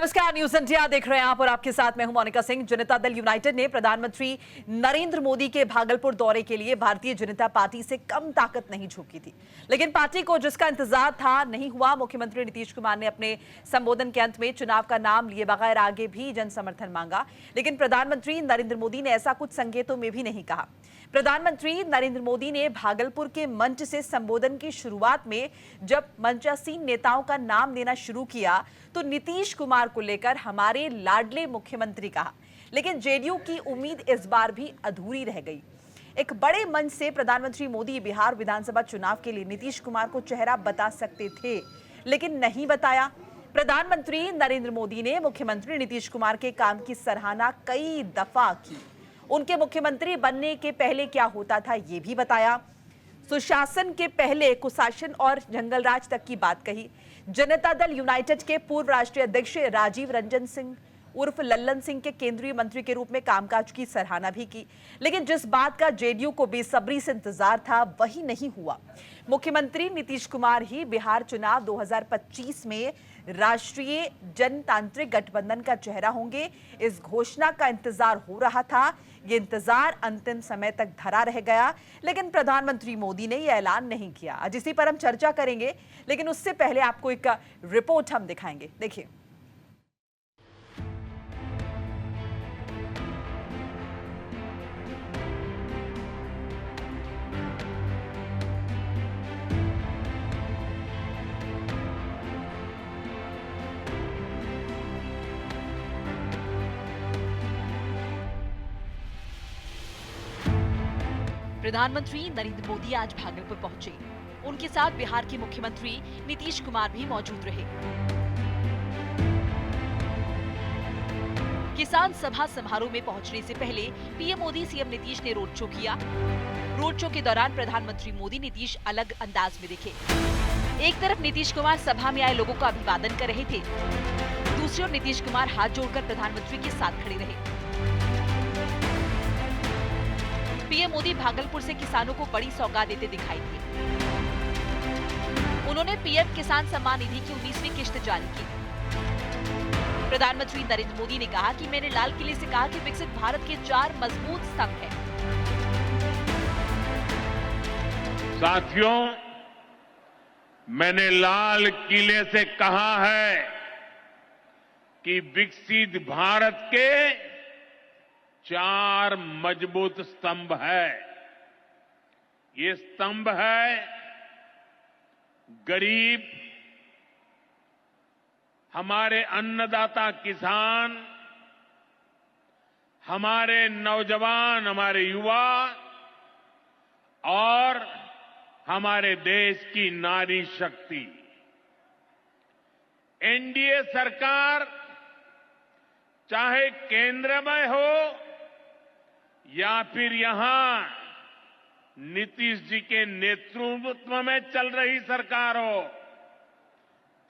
नमस्कार, news India देख रहे हैं आप और आपके साथ मैं हूं मोनिका सिंह। जनता दल यूनाइटेड ने प्रधानमंत्री नरेंद्र मोदी के भागलपुर दौरे के लिए भारतीय जनता पार्टी से कम ताकत नहीं झोंकी थी, लेकिन पार्टी को जिसका इंतजार था नहीं हुआ। मुख्यमंत्री नीतीश कुमार ने अपने संबोधन के अंत में चुनाव का नाम लिए बगैर आगे भी जन समर्थन मांगा, लेकिन प्रधानमंत्री नरेंद्र मोदी ने ऐसा कुछ संकेतों में भी नहीं कहा। प्रधानमंत्री नरेंद्र मोदी ने भागलपुर के मंच से संबोधन की शुरुआत में जब मंचासीन नेताओं का नाम लेना शुरू किया तो नीतीश कुमार को लेकर हमारे लाडले मुख्यमंत्री कहा, लेकिन जेडीयू की उम्मीद इस बार भी अधूरी रह गई। एक बड़े मंच से प्रधानमंत्री मोदी बिहार विधानसभा चुनाव के लिए नीतीश कुमार को चेहरा बता सकते थे, लेकिन नहीं बताया। प्रधानमंत्री नरेंद्र मोदी ने मुख्यमंत्री नीतीश कुमार के काम की सराहना कई दफा की। उनके मुख्यमंत्री बनने के पहले क्या होता था ये भी बताया। सुशासन के पहले कुशासन और जंगलराज तक की बात कही। जनता दल यूनाइटेड के पूर्व राष्ट्रीय अध्यक्ष राजीव रंजन सिंह उर्फ लल्लन सिंह के केंद्रीय मंत्री के रूप में कामकाज की सराहना भी की, लेकिन जिस बात का जेडीयू को बेसब्री से इंतजार था वही नहीं हुआ। मुख्यमंत्री नीतीश कुमार ही बिहार चुनाव 2025 में राष्ट्रीय जनतांत्रिक गठबंधन का चेहरा होंगे, इस घोषणा का इंतजार हो रहा था। ये इंतजार अंतिम समय तक धरा रह गया, लेकिन प्रधानमंत्री मोदी ने यह ऐलान नहीं किया। आज इसी पर हम चर्चा करेंगे, लेकिन उससे पहले आपको एक रिपोर्ट हम दिखाएंगे। देखिए, प्रधानमंत्री नरेंद्र मोदी आज भागलपुर पहुंचे। उनके साथ बिहार के मुख्यमंत्री नीतीश कुमार भी मौजूद रहे। किसान सभा समारोह में पहुंचने से पहले पीएम मोदी सीएम नीतीश ने रोड शो किया। रोड शो के दौरान प्रधानमंत्री मोदी नीतीश अलग अंदाज में दिखे। एक तरफ नीतीश कुमार सभा में आए लोगों का अभिवादन कर रहे थे, दूसरी ओर नीतीश कुमार हाथ जोड़कर प्रधानमंत्री के साथ खड़े रहे। पीएम मोदी भागलपुर से किसानों को बड़ी सौगात देते दिखाई दिए। उन्होंने पीएम किसान सम्मान निधि की 19वीं किश्त जारी की। प्रधानमंत्री नरेंद्र मोदी ने कहा कि मैंने लाल किले से कहा कि विकसित भारत के 4 मजबूत स्तंभ हैं। साथियों, मैंने लाल किले से कहा है कि विकसित भारत के 4 मजबूत स्तंभ है। ये स्तंभ है गरीब, हमारे अन्नदाता किसान, हमारे नौजवान, हमारे युवा और हमारे देश की नारी शक्ति। एनडीए सरकार चाहे केंद्र में हो या फिर यहां नीतीश जी के नेतृत्व में चल रही सरकार हो,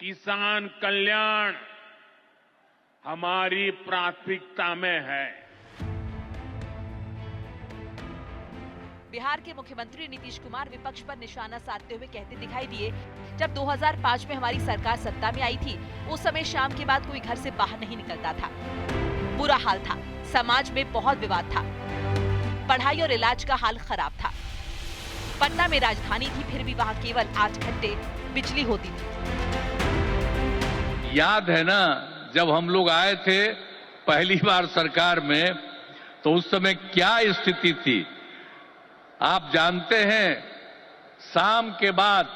किसान कल्याण हमारी प्राथमिकता में है। बिहार के मुख्यमंत्री नीतीश कुमार विपक्ष पर निशाना साधते हुए कहते दिखाई दिए, जब 2005 में हमारी सरकार सत्ता में आई थी उस समय शाम के बाद कोई घर से बाहर नहीं निकलता था। बुरा हाल था, समाज में बहुत विवाद था, पढ़ाई और इलाज का हाल खराब था। पटना में राजधानी थी, फिर भी वहाँ केवल 8 घंटे बिजली होती थी। याद है ना, जब हम लोग आए थे पहली बार सरकार में तो उस समय क्या स्थिति थी आप जानते हैं। शाम के बाद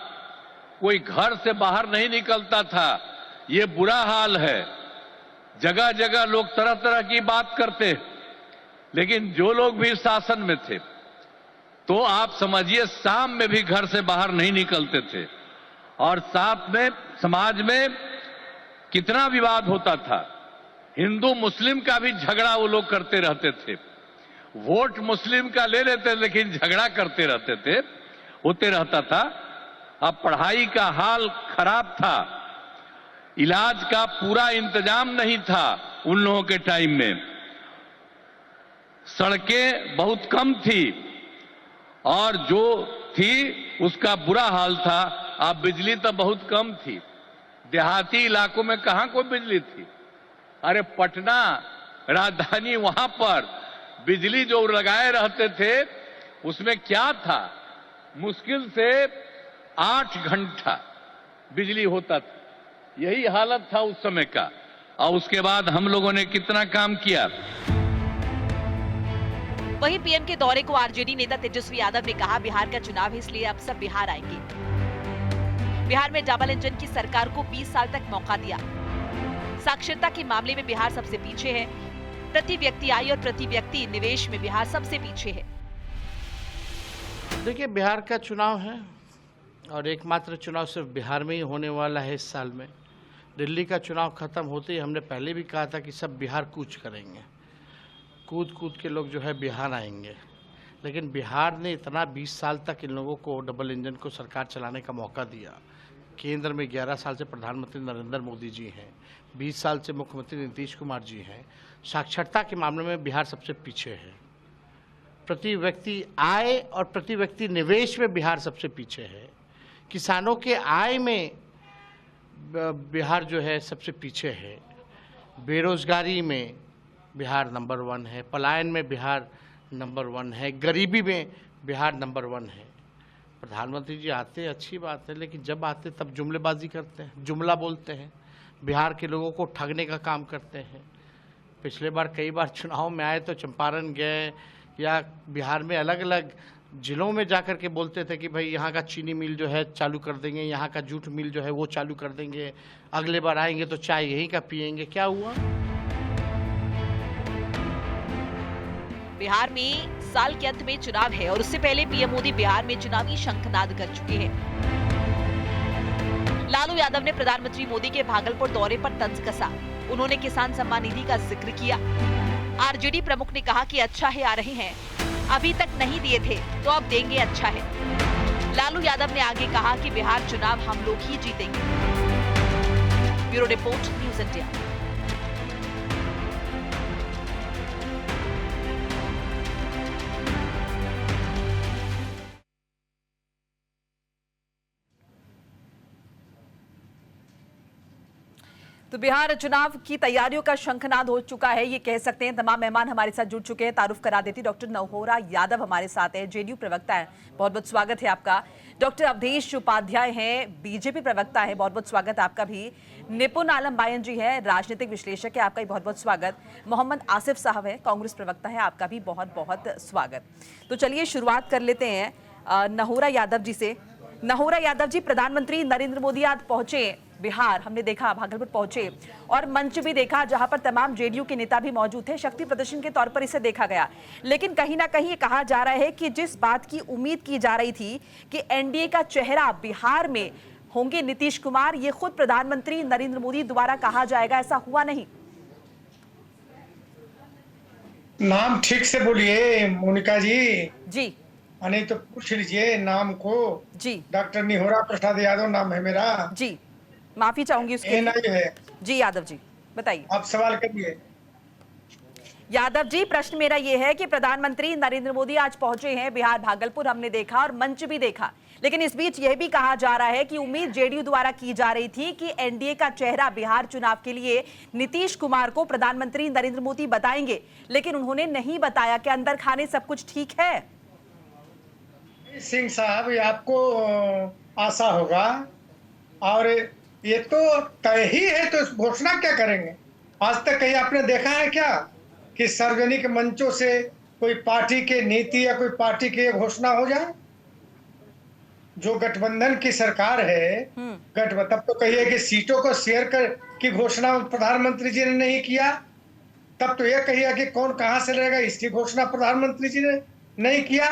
कोई घर से बाहर नहीं निकलता था। ये बुरा हाल है। जगह जगह लोग तरह तरह की बात करते, लेकिन जो लोग भी शासन में थे तो आप समझिए शाम में भी घर से बाहर नहीं निकलते थे। और साथ में समाज में कितना विवाद होता था। हिंदू मुस्लिम का भी झगड़ा वो लोग करते रहते थे। वोट मुस्लिम का ले लेते लेकिन झगड़ा करते रहते थे, होते रहता था। अब पढ़ाई का हाल खराब था, इलाज का पूरा इंतजाम नहीं था उन लोगों के टाइम में। सड़कें बहुत कम थी और जो थी उसका बुरा हाल था। अब बिजली तो बहुत कम थी, देहाती इलाकों में कहां कोई बिजली थी। अरे पटना राजधानी, वहां पर बिजली जो लगाए रहते थे उसमें क्या था, मुश्किल से 8 घंटा बिजली होता था। यही हालत था उस समय का। और उसके बाद हम लोगों ने कितना काम किया। वहीं पीएम के दौरे को आरजेडी नेता तेजस्वी यादव ने कहा, बिहार का चुनाव है इसलिए अब सब बिहार आएंगे। बिहार में डबल इंजन की सरकार को 20 साल तक मौका दिया। साक्षरता के मामले में बिहार सबसे पीछे है। प्रति व्यक्ति आय और प्रति व्यक्ति निवेश में बिहार सबसे पीछे है। देखिए, बिहार का चुनाव है और एकमात्र चुनाव सिर्फ बिहार में ही होने वाला है इस साल में। दिल्ली का चुनाव खत्म होते ही हमने पहले भी कहा था कि सब बिहार कूच करेंगे, कूद कूद के लोग जो है बिहार आएंगे। लेकिन बिहार ने इतना 20 साल तक इन लोगों को डबल इंजन को सरकार चलाने का मौका दिया। केंद्र में 11 साल से प्रधानमंत्री नरेंद्र मोदी जी हैं, 20 साल से मुख्यमंत्री नीतीश कुमार जी हैं। साक्षरता के मामले में बिहार सबसे पीछे है। प्रति व्यक्ति आय और प्रति व्यक्ति निवेश में बिहार सबसे पीछे है। किसानों के आय में बिहार जो है सबसे पीछे है। बेरोजगारी में बिहार नंबर 1 है। पलायन में बिहार नंबर 1 है। गरीबी में बिहार नंबर 1 है। प्रधानमंत्री जी आते अच्छी बात है, लेकिन जब आते तब जुमलेबाजी करते हैं, जुमला बोलते हैं, बिहार के लोगों को ठगने का काम करते हैं। पिछले बार कई बार चुनाव में आए तो चंपारण गए या बिहार में अलग अलग जिलों में जाकर के बोलते थे कि भाई यहाँ का चीनी मिल जो है चालू कर देंगे, यहाँ का जूट मिल जो है वो चालू कर देंगे, अगले बार आएंगे तो चाय यहीं का पिएंगे। क्या हुआ? बिहार में साल के अंत में चुनाव है और उससे पहले पीएम मोदी बिहार में चुनावी शंखनाद कर चुके हैं। लालू यादव ने प्रधानमंत्री मोदी के भागलपुर दौरे पर तंज कसा। उन्होंने किसान सम्मान निधि का जिक्र किया। आरजेडी प्रमुख ने कहा कि अच्छा है आ रहे हैं, अभी तक नहीं दिए थे तो अब देंगे, अच्छा है। लालू यादव ने आगे कहा कि बिहार चुनाव हम लोग ही जीतेंगे। Bureau report, news India. तो बिहार चुनाव की तैयारियों का शंखनाद हो चुका है, ये कह सकते हैं। तमाम मेहमान हमारे साथ जुड़ चुके हैं। तारुफ करा देती डॉक्टर नहोरा यादव हमारे साथ है, जेडीयू प्रवक्ता है, बहुत बहुत स्वागत है आपका। डॉक्टर अवधेश उपाध्याय हैं, बीजेपी प्रवक्ता है, बहुत बहुत स्वागत आपका भी। निपुण आलम बायन जी है, राजनीतिक विश्लेषक है, आपका भी बहुत बहुत स्वागत। मोहम्मद आसिफ साहब है, कांग्रेस प्रवक्ता है, आपका भी बहुत बहुत स्वागत। तो चलिए शुरुआत कर लेते हैं नहोरा यादव जी से। नहोरा यादव जी, प्रधानमंत्री नरेंद्र मोदी आज पहुंचे बिहार, हमने देखा भागलपुर पहुंचे और मंच भी देखा जहां पर तमाम जेडीयू के नेता भी मौजूद थे। शक्ति प्रदर्शन के तौर पर इसे देखा गया, लेकिन कहीं ना कहीं ये कहा जा रहा है कि जिस बात की उम्मीद की जा रही थी कि एनडीए का चेहरा बिहार में होंगे नीतीश कुमार, ये खुद प्रधानमंत्री नरेंद्र मोदी द्वारा कहा जाएगा, ऐसा हुआ नहीं। नाम ठीक से बोलिए मोनिका जी। जी नहीं तो पूछ लीजिए नाम को। जी डॉक्टर निहोरा प्रसाद यादव नाम है मेरा। जी, माफी चाहूंगी उसके लिए। नहीं है जी यादव जी बताइए, आप सवाल करिए। यादव जी, प्रश्न मेरा यह है कि प्रधानमंत्री नरेंद्र मोदी आज पहुंचे हैं बिहार भागलपुर, हमने देखा और मंच भी देखा, लेकिन इस बीच यह भी कहा जा रहा है कि उम्मीद जेडीयू द्वारा की जा रही थी कि एनडीए का चेहरा बिहार चुनाव के लिए नीतीश कुमार को प्रधानमंत्री नरेंद्र मोदी बताएंगे, लेकिन उन्होंने नहीं बताया। क्या अंदर खाने सब कुछ ठीक है? सिंह साहब, ये आपको आशा होगा और ये तो तय ही है, तो घोषणा क्या करेंगे? आज तक कहीं आपने देखा है क्या कि सार्वजनिक मंचों से कोई पार्टी के नीति या कोई पार्टी की घोषणा हो जाए? जो गठबंधन की सरकार है, गठबंधन, तब तो कहिए कि सीटों को शेयर कर की घोषणा प्रधानमंत्री जी ने नहीं किया, तब तो यह कहिए कि कौन कहां से लड़ेगा, इसकी घोषणा प्रधानमंत्री जी ने नहीं किया।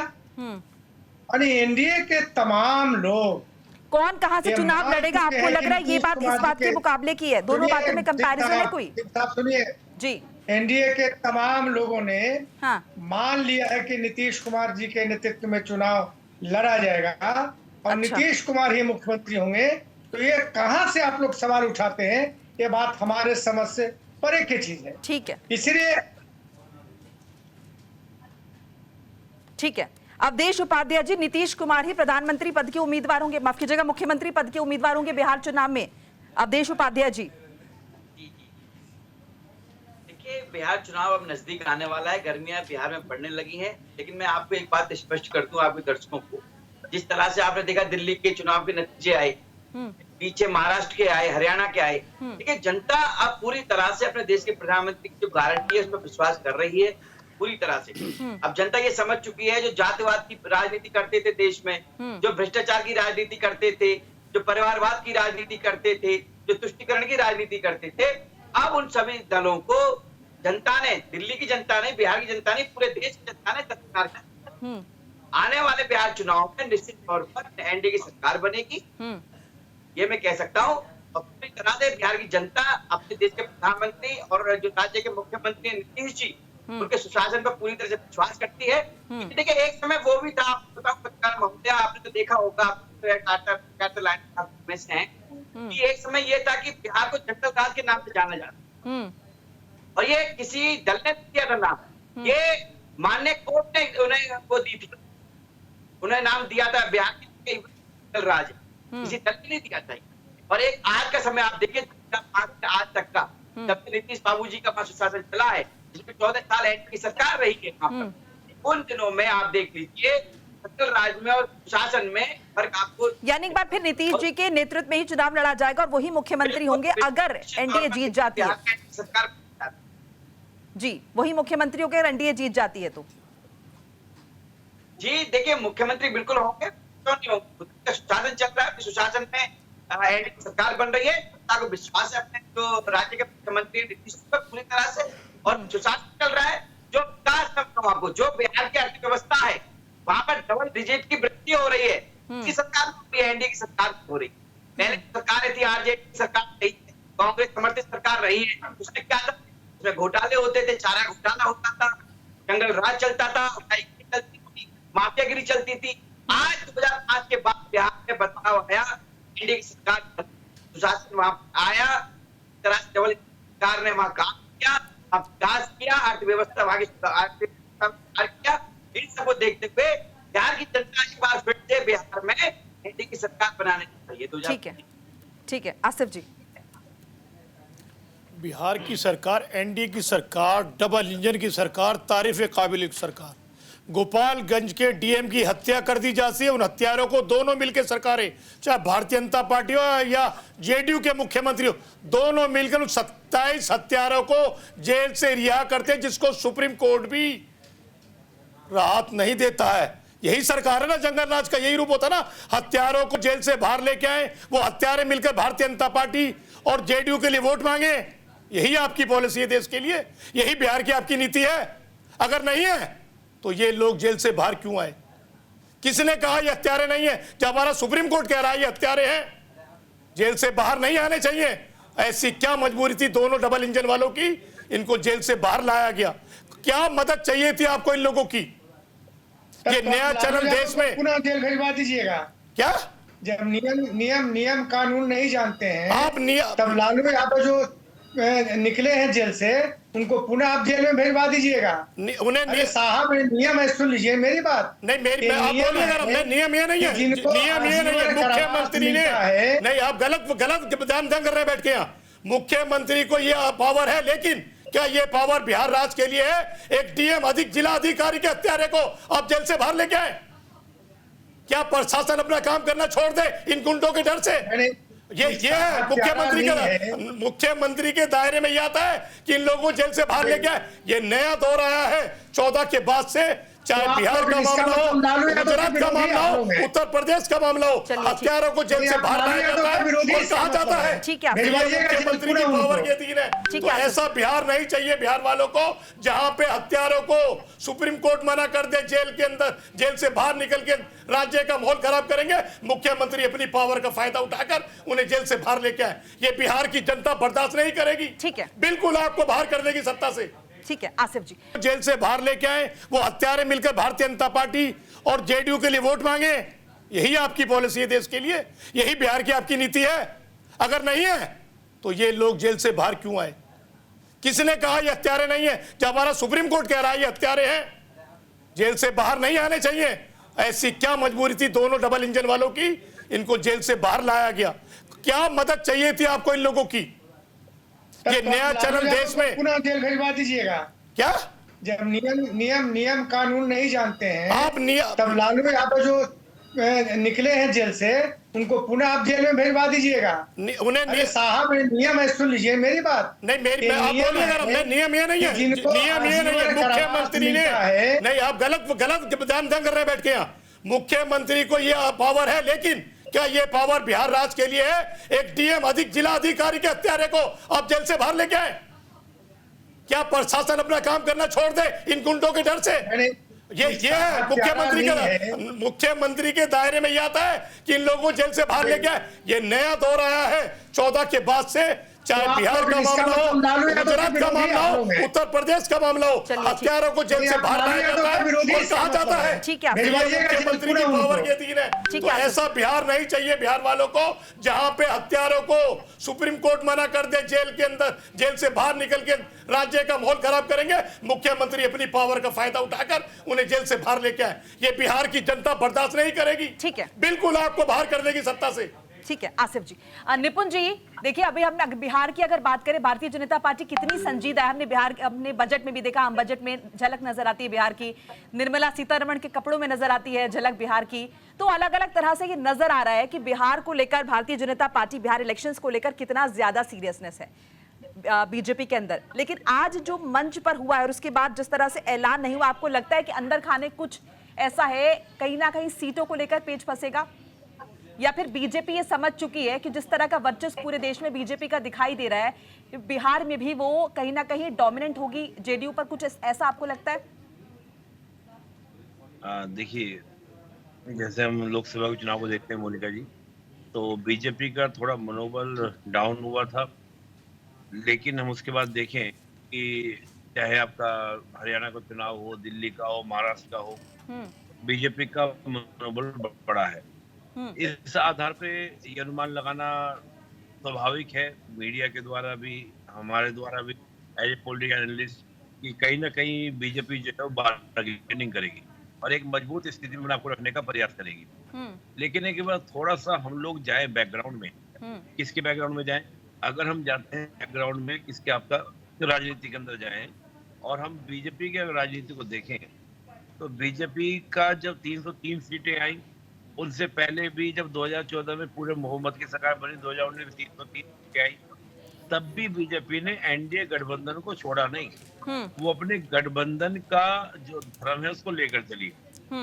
यानी एनडीए के तमाम लोग कौन कहां से चुनाव लड़ेगा, आपको लग रहा है ये बात इस बात के मुकाबले की है? दोनों बातों में कंपैरिजन है कोई? आप सुनिए जी, एनडीए के तमाम लोगों ने हाँ, मान लिया है कि नीतीश कुमार जी के नेतृत्व में चुनाव लड़ा जाएगा और अच्छा। नीतीश कुमार ही मुख्यमंत्री होंगे। तो ये कहां से आप लोग सवाल उठाते हैं? ये बात हमारे समझ से परे की चीज है। ठीक है, इसलिए ठीक है। अवधेश उपाध्याय जी, नीतीश कुमार ही प्रधानमंत्री पद के उम्मीदवार होंगे, माफ कीजिएगा मुख्यमंत्री पद के उम्मीदवार होंगे बिहार चुनाव में। अवधेश उपाध्याय जी, बिहार चुनाव अब नजदीक आने वाला है, गर्मियां बिहार में पड़ने लगी हैं, लेकिन मैं आपको एक बात स्पष्ट कर दूं आपके दर्शकों को, जिस तरह से आपने देखा दिल्ली के चुनाव के नतीजे आए, पीछे महाराष्ट्र के आए, हरियाणा के आए, ठीक है, जनता अब पूरी तरह से अपने देश के प्रधानमंत्री की जो गारंटी है उस पर विश्वास कर रही है पूरी तरह से। अब जनता ये समझ चुकी है, जो जातिवाद की राजनीति करते थे देश में, जो भ्रष्टाचार की राजनीति करते थे, जो परिवारवाद की राजनीति करते थे, जो तुष्टीकरण की राजनीति करते थे, अब उन सभी दलों को जनता ने, दिल्ली की जनता ने, बिहार की जनता ने, पूरे देश की जनता ने तत्कार कर आने वाले बिहार चुनाव में निश्चित तौर पर एनडीए की सरकार बनेगी, ये मैं कह सकता हूँ। और पूरी तरह से बिहार की जनता अपने देश के प्रधानमंत्री और जो राज्य के मुख्यमंत्री नीतीश जी, उनके सुशासन पर पूरी तरह से विश्वास करती है। देखिए एक समय वो भी था, पत्रकार महोदय, आपने तो देखा होगा में से कि एक समय ये था कि बिहार को जंगल राज के नाम से जाना जाता, और ये किसी दल ने दिया था नाम, ये माननीय कोर्ट ने उन्हें वो दी थी, उन्हें नाम दिया था बिहार के जंगल राज, किसी दल ने नहीं दिया था। और एक आज का समय आप देखिए, आज तक का, जब से नीतीश बाबू जी का शासन चला है, जिसमें 14 साल एनडीए की सरकार रही है वहां पर, उन दिनों में आप देख लीजिए जंगल राज में और शासन में फर्क आपको, यानी एक बार फिर नीतीश जी के नेतृत्व में ही चुनाव लड़ा जाएगा और वही मुख्यमंत्री होंगे अगर एनडीए जीत जाती है। सरकार जी, वही मुख्यमंत्री होकर एनडीए जीत जाती है तो जी देखिए मुख्यमंत्री बिल्कुल होंगे, क्यों नहीं होंगे, सुशासन चल रहा है, सुशासन में एनडीए की सरकार बन रही है, जनता को विश्वास है अपने जो राज्य के मुख्यमंत्री नीतीश पर पूरी तरह से, और सुशासन चल रहा है। जो विकास करता हूं आपको, जो बिहार की अर्थव्यवस्था है वहां पर डबल डिजिट की वृद्धि हो रही है, इसकी सरकार एनडीए की सरकार हो रही है। पहले सरकारें थी, आरजेडी की सरकार रही है, कांग्रेस समर्थित सरकार रही है, उसमें क्या था, उसमें घोटाले होते थे, चारा घोटाला होता था, जंगल राज चलता था, चलती थी, माफियागिरी चलती थी। आज 2005 के बाद बिहार में बदलाव आया, एनडीए की सरकार सुशासन वहां आया, तरह से डबल सरकार ने वहां काम किया, विकास किया, अर्थव्यवस्था वहां किया। इन सबको देखते हुए बिहार की जनता की बात फिर से बिहार में एनडीए की सरकार बनाने चाहिए। ठीक है आसिफ जी। बिहार की सरकार, एनडीए की सरकार, डबल इंजन की सरकार, तारीफ काबिल सरकार। गोपालगंज के डीएम की हत्या कर दी जाती है, उन हत्यारों को दोनों मिलकर सरकारें, चाहे भारतीय जनता पार्टी हो या जेडीयू के मुख्यमंत्री हो, दोनों मिलकर उन 27 हत्यारों को जेल से रिहा करते हैं, जिसको सुप्रीम कोर्ट भी राहत नहीं देता है। यही सरकार है ना, जंगल राज का यही रूप होता ना, हत्यारों को जेल से बाहर लेके आए, वो हत्यारे मिलकर भारतीय जनता पार्टी और जेडीयू के लिए वोट मांगे। यही आपकी पॉलिसी है देश के लिए, यही बिहार की आपकी नीति है। अगर नहीं है तो ये लोग जेल से बाहर क्यों आए? किसने कहा ये हत्यारे नहीं है? जब हमारा सुप्रीम कोर्ट कह रहा है ये हत्यारे हैं, जेल से बाहर नहीं आने चाहिए। ऐसी क्या मजबूरी थी दोनों डबल इंजन वालों की, इनको जेल से बाहर लाया गया? क्या मदद चाहिए थी आपको इन लोगों की? ये नया चरण देश में पुनः जेल भेजवा दीजिएगा क्या? जब नियम कानून नहीं जानते हैं आप तब लालू यादव जो निकले हैं जेल से, उनको पुनः आप जेल में भेजवा दीजिएगा। उन्हें साहब नियम है, सुन लीजिए मेरी बात। नहीं, मेरी आप बोलिएगा, नियम ये नहीं है, नियम ये नहीं है। मुख्यमंत्री ने नहीं, आप गलत ध्यान कर रहे हैं बैठ के यहाँ। मुख्यमंत्री को ये पावर है, लेकिन क्या ये पावर बिहार राज्य के लिए है? एक डीएम जिला अधिकारी के हत्यारे को आप जेल से बाहर लेके आए? क्या प्रशासन अपना काम करना छोड़ दे इन गुंडों के डर से? ये है मुख्यमंत्री के दायरे में ये आता है कि इन लोगों को जेल से बाहर लेके आए। ये नया दौर आया है 14 के बाद से, चाहे बिहार का मामला हो, गुजरात का मामला हो, उत्तर प्रदेश का मामला हो, हत्यारों को जेल से बाहर लाया जाता है और कहा जाता है मुख्यमंत्री की पावर के अधीन है। तो ऐसा बिहार नहीं चाहिए बिहार वालों को, जहां पे हत्यारों को सुप्रीम कोर्ट मना कर दे, जेल के अंदर, जेल से बाहर निकल के राज्य का माहौल खराब करेंगे। मुख्यमंत्री अपनी पावर का फायदा उठाकर उन्हें जेल से बाहर लेके आए। ये बिहार की जनता बर्दाश्त नहीं करेगी। ठीक है, बिल्कुल आपको बाहर कर देगी सत्ता से। ठीक है आसिफ जी। जेल से बाहर लेके आए, वो हत्यारे मिलकर भारतीय जनता पार्टी और जेडीयू के लिए वोट मांगे। यही आपकी पॉलिसी है देश के लिए, यही बिहार की आपकी नीति है। अगर नहीं है तो ये लोग जेल से बाहर क्यों आए? किसने कहा ये हत्यारे नहीं है? जब हमारा सुप्रीम कोर्ट कह रहा है ये हत्यारे हैं, जेल से बाहर नहीं आने चाहिए। ऐसी क्या मजबूरी थी दोनों डबल इंजन वालों की, इनको जेल से बाहर लाया गया? क्या मदद चाहिए थी आपको इन लोगों की? ये तो नया आप चलन लालू देश यादव को में पुनः जेल भेजवा दीजिएगा। क्या जब नियम कानून नहीं जानते हैं आप तब लालू यादव जो निकले हैं जेल से, उनको पुनः आप जेल में भेजवा दीजिएगा। उन्हें अरे साहब, नियम है, सुन लीजिए मेरी बात। नहीं मेरी आप नियम बोलिएगा है नियम ये नहीं है, कि जिनको नियम ये नहीं है। आजीवन मुख्यमंत्री ने कारावास मिलता है। नहीं, आप गलत बयान कर रहे हैं बैठ के यहाँ। मुख्यमंत्री को ये पावर है, लेकिन क्या ये पावर बिहार राज्य के लिए है? एक डीएम जिला अधिकारी के हत्यारे को आप जेल से बाहर लेके आए? क्या प्रशासन अपना काम करना छोड़ दे इन गुंडों के डर से? ये है मुख्यमंत्री के दायरे में ये आता है कि इन लोगों को जेल से बाहर लेके आए। ये नया दौर आया है 14 के बाद से, चाहे बिहार का मामला हो, गुजरात का मामला हो, उत्तर प्रदेश का मामला हो, हत्यारों को जेल से बाहर लाया जाता है और कहा जाता है ठीक है, मुख्यमंत्री की पावर के अधीन है। तो ऐसा बिहार नहीं चाहिए बिहार वालों को, जहां पे हत्यारों को सुप्रीम कोर्ट मना कर दे, जेल के अंदर, जेल से बाहर निकल के राज्य का माहौल खराब करेंगे। मुख्यमंत्री अपनी पावर का फायदा उठाकर उन्हें जेल से बाहर लेके आए। ये बिहार की जनता बर्दाश्त नहीं करेगी। ठीक है, बिल्कुल आपको बाहर कर देगी सत्ता से। ठीक है आसिफ जी। निपुण जी, देखिए अभी हमने बिहार की अगर बात करें, भारतीय जनता पार्टी कितनी संजीदा है। हमने बिहार अपने बजट में भी देखा, हम बजट में झलक नजर आती है बिहार की, निर्मला सीतारमण के कपड़ों में नजर आती है झलक बिहार की। तो अलग अलग तरह से ये नजर आ रहा है कि बिहार को लेकर भारतीय जनता पार्टी बिहार इलेक्शंस को लेकर कितना ज्यादा सीरियसनेस है बीजेपी के अंदर। लेकिन आज जो मंच पर हुआ है और उसके बाद जिस तरह से ऐलान नहीं हुआ, आपको लगता है कि अंदर खाने कुछ ऐसा है, कहीं ना कहीं सीटों को लेकर पेच फंसेगा, या फिर बीजेपी ये समझ चुकी है कि जिस तरह का वर्चस्व पूरे देश में बीजेपी का दिखाई दे रहा है, बिहार में भी वो कहीं ना कहीं डोमिनेंट होगी जेडीयू पर? कुछ ऐसा आपको लगता है? देखिए, जैसे हम लोकसभा के चुनाव को देखते हैं मोनिका जी, तो बीजेपी का थोड़ा मनोबल डाउन हुआ था, लेकिन हम उसके बाद देखें कि चाहे आपका हरियाणा का चुनाव हो, दिल्ली का हो, महाराष्ट्र का हो, बीजेपी का मनोबल बढ़ा है। इस आधार पे ये अनुमान लगाना स्वाभाविक है, मीडिया के द्वारा भी, हमारे द्वारा भी एज ए पॉलिटिकल एनालिस्ट, कि कहीं ना कहीं बीजेपी जो है वो बार्गेनिंग करेगी और एक मजबूत स्थिति में आपको रखने का प्रयास करेगी। लेकिन एक बार थोड़ा सा हम लोग जाए बैकग्राउंड में, किसके बैकग्राउंड में जाएं? अगर हम जाते हैं बैकग्राउंड में किसके, आपका राजनीति के अंदर जाएं और हम बीजेपी के राजनीति को देखें, तो बीजेपी का जब 303 सीटें आई, उनसे पहले भी जब 2014 में पूरे मोहम्मद की सरकार बनी, 2019 में 303 सीटें आई, तब भी बीजेपी ने एनडीए गठबंधन को छोड़ा नहीं। वो अपने गठबंधन का जो धर्म है उसको लेकर चली।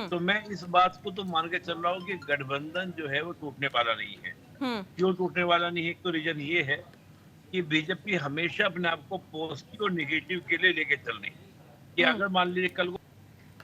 तो मैं इस बात को तो मान के चल रहा हूँ कि गठबंधन जो है वो टूटने वाला नहीं है। क्यों टूटने वाला नहीं है? तो रीजन ये है कि बीजेपी हमेशा अपने आप को पॉजिटिव और निगेटिव के लिए लेके चल रही है कि अगर मान लीजिए कल को,